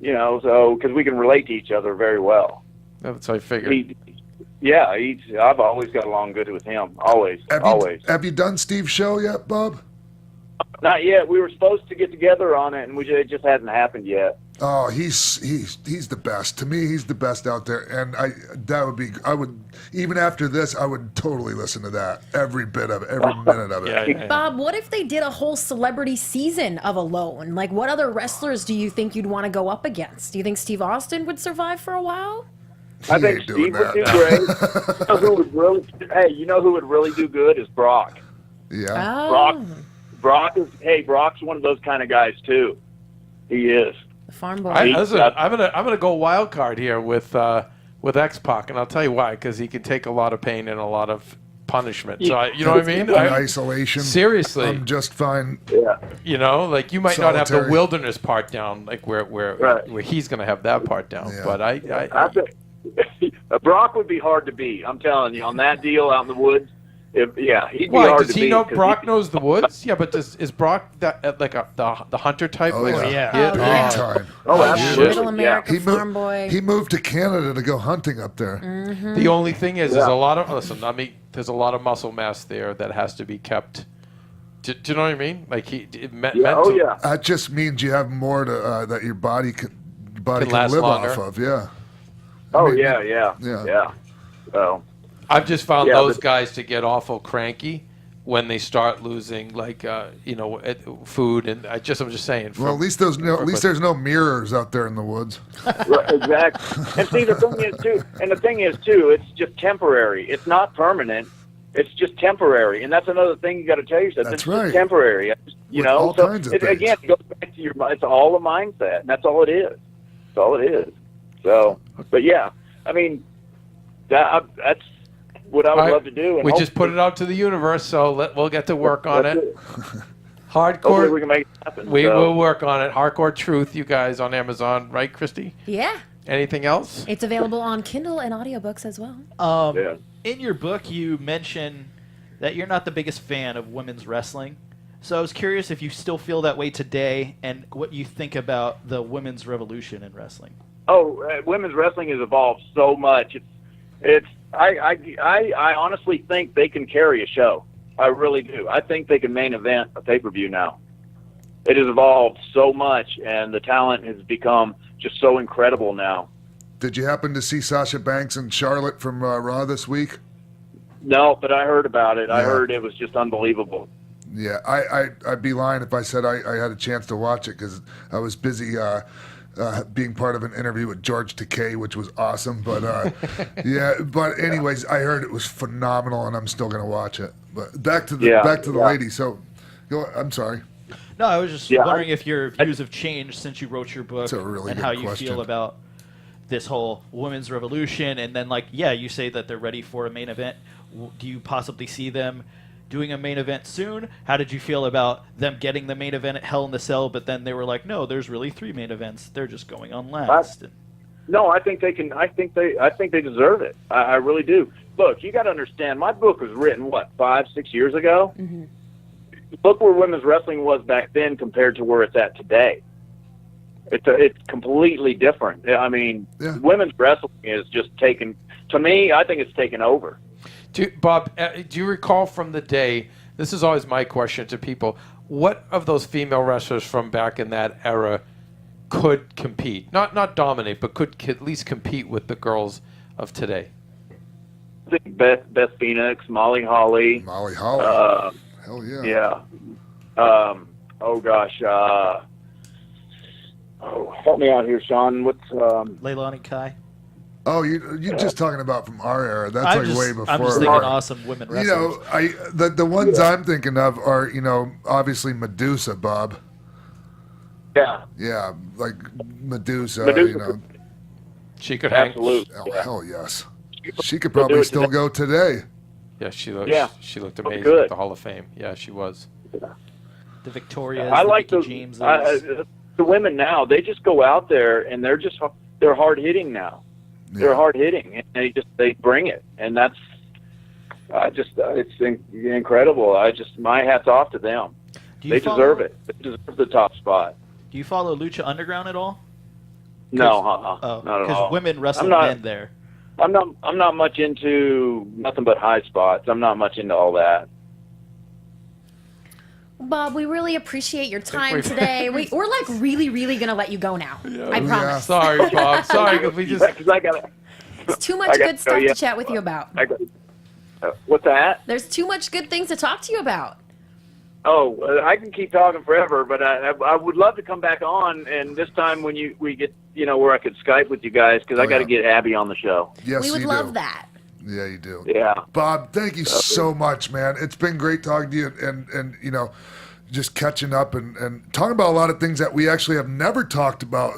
you know, so because we can relate to each other very well. That's what I figured. I've always got along good with him. Always. Have you done Steve's show yet, Bob? Not yet. We were supposed to get together on it, and it just hasn't happened yet. Oh, he's the best. To me, he's the best out there, and I would even after this, I would totally listen to that, every bit of it, every minute of it. Yeah. Bob, what if they did a whole celebrity season of Alone? Like, what other wrestlers do you think you'd want to go up against? Do you think Steve Austin would survive for a while? I think Steve would do great. You know who would really do good is Brock. Yeah. Oh. Brock's one of those kind of guys too. He is. The farm boy. I'm gonna go wild card here with X-Pac, and I'll tell you why. Because he can take a lot of pain and a lot of punishment. So you know what I mean? Isolation. Seriously, I'm just fine. Yeah. You know, like you might not have the Solitary. wilderness part down, like where he's gonna have that part down. Yeah. But I think Brock would be hard to beat. I'm telling you, on that deal out in the woods. He'd be why hard does to he beat. know? Brock knows the woods. Yeah, but is Brock that like the hunter type? Oh, like, yeah. Big time. Oh, absolutely. Middle America He farm boy. He moved to Canada to go hunting up there. Mm-hmm. The only thing is, there's a lot of there's a lot of muscle mass there that has to be kept. Do you know what I mean? Like Yeah. That just means you have more to that your body body can can last live longer. off of. Yeah. Oh, mean, yeah. So, I've just found Yeah, those but- guys to get awful cranky when they start losing, like, food, and I'm just saying. Well, at least there's no mirrors out there in the woods. right, exactly. And see, the thing is too, it's just temporary. It's not permanent. It's just temporary, and that's another thing you got to tell yourself. That's it's right. just temporary. You With know, all so kinds of again, things. it goes back to it's all a mindset, and that's all it is. That's all it is. So, but yeah, I mean, that's what I would love to do. And We just put it out to the universe, so we'll get to work on that's it. Hopefully, Hardcore. we can make it happen. We so. will work on it. Hardcore Truth, you guys, on Amazon, right, Christy? Yeah. Anything else? It's available on Kindle and audiobooks as well. Yeah. In your book, you mention that you're not the biggest fan of women's wrestling. So I was curious if you still feel that way today, and what you think about the women's revolution in wrestling. Oh, women's wrestling has evolved so much. I honestly think they can carry a show. I really do. I think they can main event a pay-per-view now. It has evolved so much, and the talent has become just so incredible now. Did you happen to see Sasha Banks and Charlotte from Raw this week? No, but I heard about it. I Yeah. heard it was just unbelievable. Yeah, I'd be lying if I said I had a chance to watch it because I was busy being part of an interview with George Takei, which was awesome. But yeah, but anyways, I heard it was phenomenal, and I'm still gonna watch it. But back to the lady. So, I'm sorry. No, I was just wondering if your views have changed since you wrote your book, That's a really and good how you question. feel about this whole women's revolution. And then, you say that they're ready for a main event. Do you possibly see them doing a main event soon? How did you feel about them getting the main event at Hell in the Cell, but then they were like, no, there's really 3 main events. They're just going on last. No, I think they can. I think they deserve it. I really do. Look, you got to understand. My book was written 5-6 years ago. Mm-hmm. Look where women's wrestling was back then compared to where it's at today. It's completely different. I mean, women's wrestling is just taken. To me, I think it's taken over. Bob, do you recall from the day? This is always my question to people. What of those female wrestlers from back in that era could compete? Not dominate, but could at least compete with the girls of today? I think Beth Phoenix, Molly Holly. Molly Holly. Hell yeah. Yeah. Oh gosh. Help me out here, Sean. What's Leilani Kai. Oh, you're just talking about from our era. That's way before. I'm just thinking awesome women wrestlers. The ones I'm thinking of are obviously Medusa, Bob. Yeah. Yeah, like Medusa. She could hang. Absolutely. Oh, hell yes. She could probably still go today. Yeah, she looked amazing good. at the Hall of Fame. Yeah, she was. The Victorias, I the like Mickey those. Jameses. The women now, they just go out there and they're hard hitting now. Yeah. They're hard hitting, and they bring it, and that's it's incredible. My hat's off to them. They deserve it. They deserve the top spot. Do you follow Lucha Underground at all? No, Oh, not at all. because women wrestle I'm not- men there. I'm not much into nothing but high spots. I'm not much into all that. Bob, we really appreciate your time today. We're like really, really going to let you go now. I promise. Sorry, Bob. Sorry, because we just. Because I got It's too much good stuff to chat with you about. What's that? There's too much good things to talk to you about. Oh, I can keep talking forever, but I would love to come back on, and this time when we get where I could Skype with you guys, because I got to get Abby on the show. Yes, We would you love do. that. Yeah, you do. Yeah. Bob, thank you so much, man. It's been great talking to you and just catching up and talking about a lot of things that we actually have never talked about,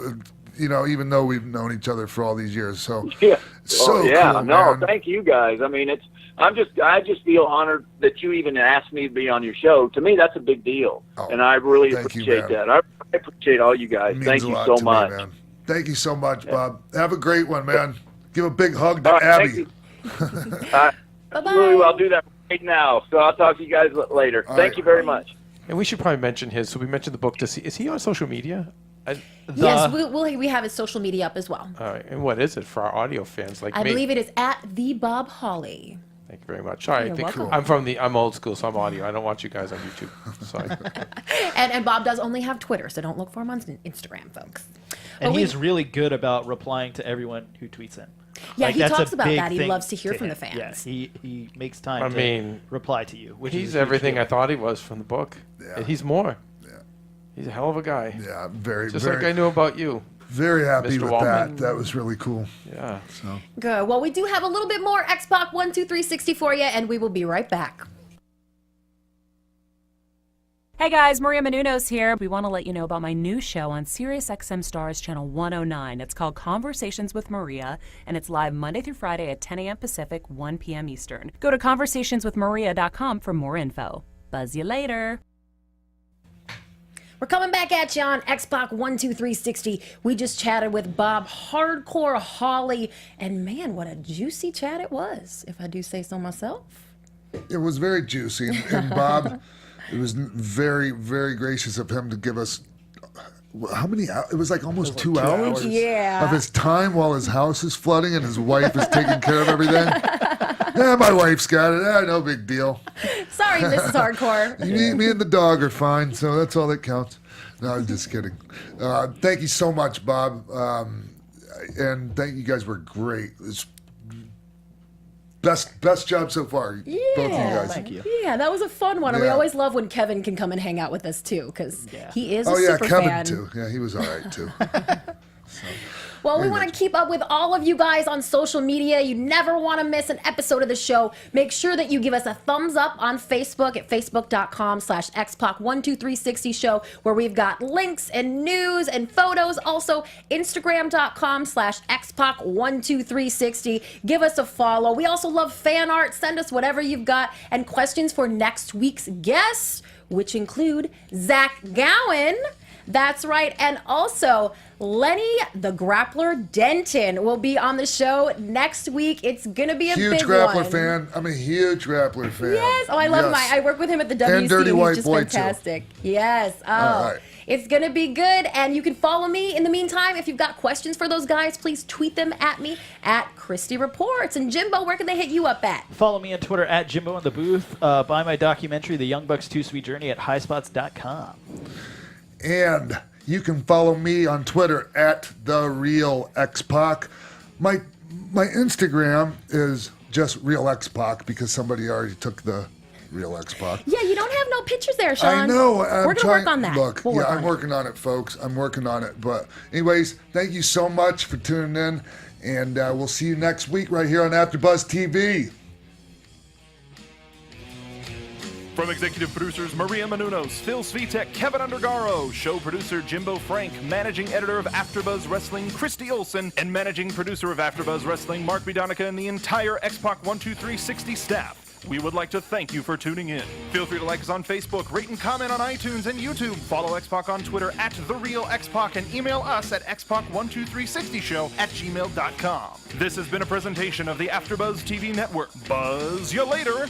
even though we've known each other for all these years. So, Yeah. so yeah. cool, No, man. thank you guys. I mean, I just feel honored that you even asked me to be on your show. To me, that's a big deal, and I really thank you, appreciate man. that. I appreciate all you guys. Means Thank a you lot so to me, much. man. Thank you so much, Bob. Have a great one, man. Give a big hug to All right, Abby. thank you. Bye-bye. Absolutely, I'll do that right now. So I'll talk to you guys later. All Thank right. you very much. And we should probably mention his. So we mentioned the book. Is he on social media? Yes, we have his social media up as well. All right. And what is it for our audio fans like I me? believe it is at the Bob Holly. Thank you very much. Sorry, You're welcome. I'm old school, so I'm audio. I don't watch you guys on YouTube. Sorry. And Bob does only have Twitter, so don't look for him on Instagram, folks. And he's really good about replying to everyone who tweets him. Yeah, like, he that's talks a about big that. He thing loves to hear to from him. the fans. Yes, he makes time to reply to you. Which he's is a huge everything deal. I thought he was from the book. Yeah. He's more. Yeah. He's a hell of a guy. Yeah, very, Just very, like I knew about you. very happy Mr. with Waltman. that. That was really cool. Yeah. So. Good. Well, we do have a little bit more X-Pac 1, 2, 3, 60 for you, and we will be right back. Hey guys, Maria Menounos here. We want to let you know about my new show on SiriusXM Stars Channel 109. It's called Conversations with Maria, and it's live Monday through Friday at 10 a.m. Pacific, 1 p.m. Eastern. Go to conversationswithmaria.com for more info. Buzz you later. We're coming back at you on X-Pac 1, 2, 3, 60. We just chatted with Bob Hardcore Holly, and man, what a juicy chat it was, if I do say so myself. It was very juicy, and Bob, it was very, very gracious of him to give us how many hours? It was like almost 2 hours Yeah. of his time while his house is flooding and his wife is taking care of everything. Yeah, my wife's got it. No big deal. Sorry, Mrs. Hardcore. Me and the dog are fine, so that's all that counts. No, I'm just kidding. Thank you so much, Bob. And thank you guys were great. It's best job so far. Yeah. Both of you guys. Thank you. Yeah, that was a fun one. And we Yeah. always love when Kevin can come and hang out with us, too, because he is a Oh, yeah, super Kevin, fan. too. Yeah, he was all right, too. Well, we want to keep up with all of you guys on social media. You never want to miss an episode of the show. Make sure that you give us a thumbs up on Facebook at facebook.com/xpac12360 show, where we've got links and news and photos. Also, Instagram.com/xpac12360. Give us a follow. We also love fan art. Send us whatever you've got and questions for next week's guests, which include Zach Gowen. That's right. And also, Lenny the Grappler Denton will be on the show next week. It's going to be a Huge big Grappler one. fan. I'm a huge Grappler fan. Yes. Oh, I love him. I work with him at the WC. And Dirty White He's just Boy, too. fantastic. Yes. Oh, All right. It's going to be good. And you can follow me in the meantime. If you've got questions for those guys, please tweet them at me at Christy Reports. And Jimbo, where can they hit you up at? Follow me on Twitter at Jimbo in the Booth. Buy my documentary, The Young Bucks' Too Sweet Journey, at highspots.com. And you can follow me on Twitter at @TheRealXPac. My Instagram is just Real X-Pac because somebody already took the Real X-Pac. Yeah, you don't have no pictures there, Sean. I know. We're going to work on that. Look, We'll work I'm on it. working on it, folks. I'm working on it. But anyways, thank you so much for tuning in. And we'll see you next week right here on AfterBuzz TV. From executive producers Maria Menounos, Phil Svitek, Kevin Undergaro, show producer Jimbo Frank, managing editor of AfterBuzz Wrestling Christy Olson, and managing producer of AfterBuzz Wrestling Mark Bidonica, and the entire X-Pac 12360 staff, we would like to thank you for tuning in. Feel free to like us on Facebook, rate and comment on iTunes and YouTube. Follow X-Pac on Twitter at @TheRealXpac, and email us at xpac12360show@gmail.com. This has been a presentation of the AfterBuzz TV Network. Buzz you later.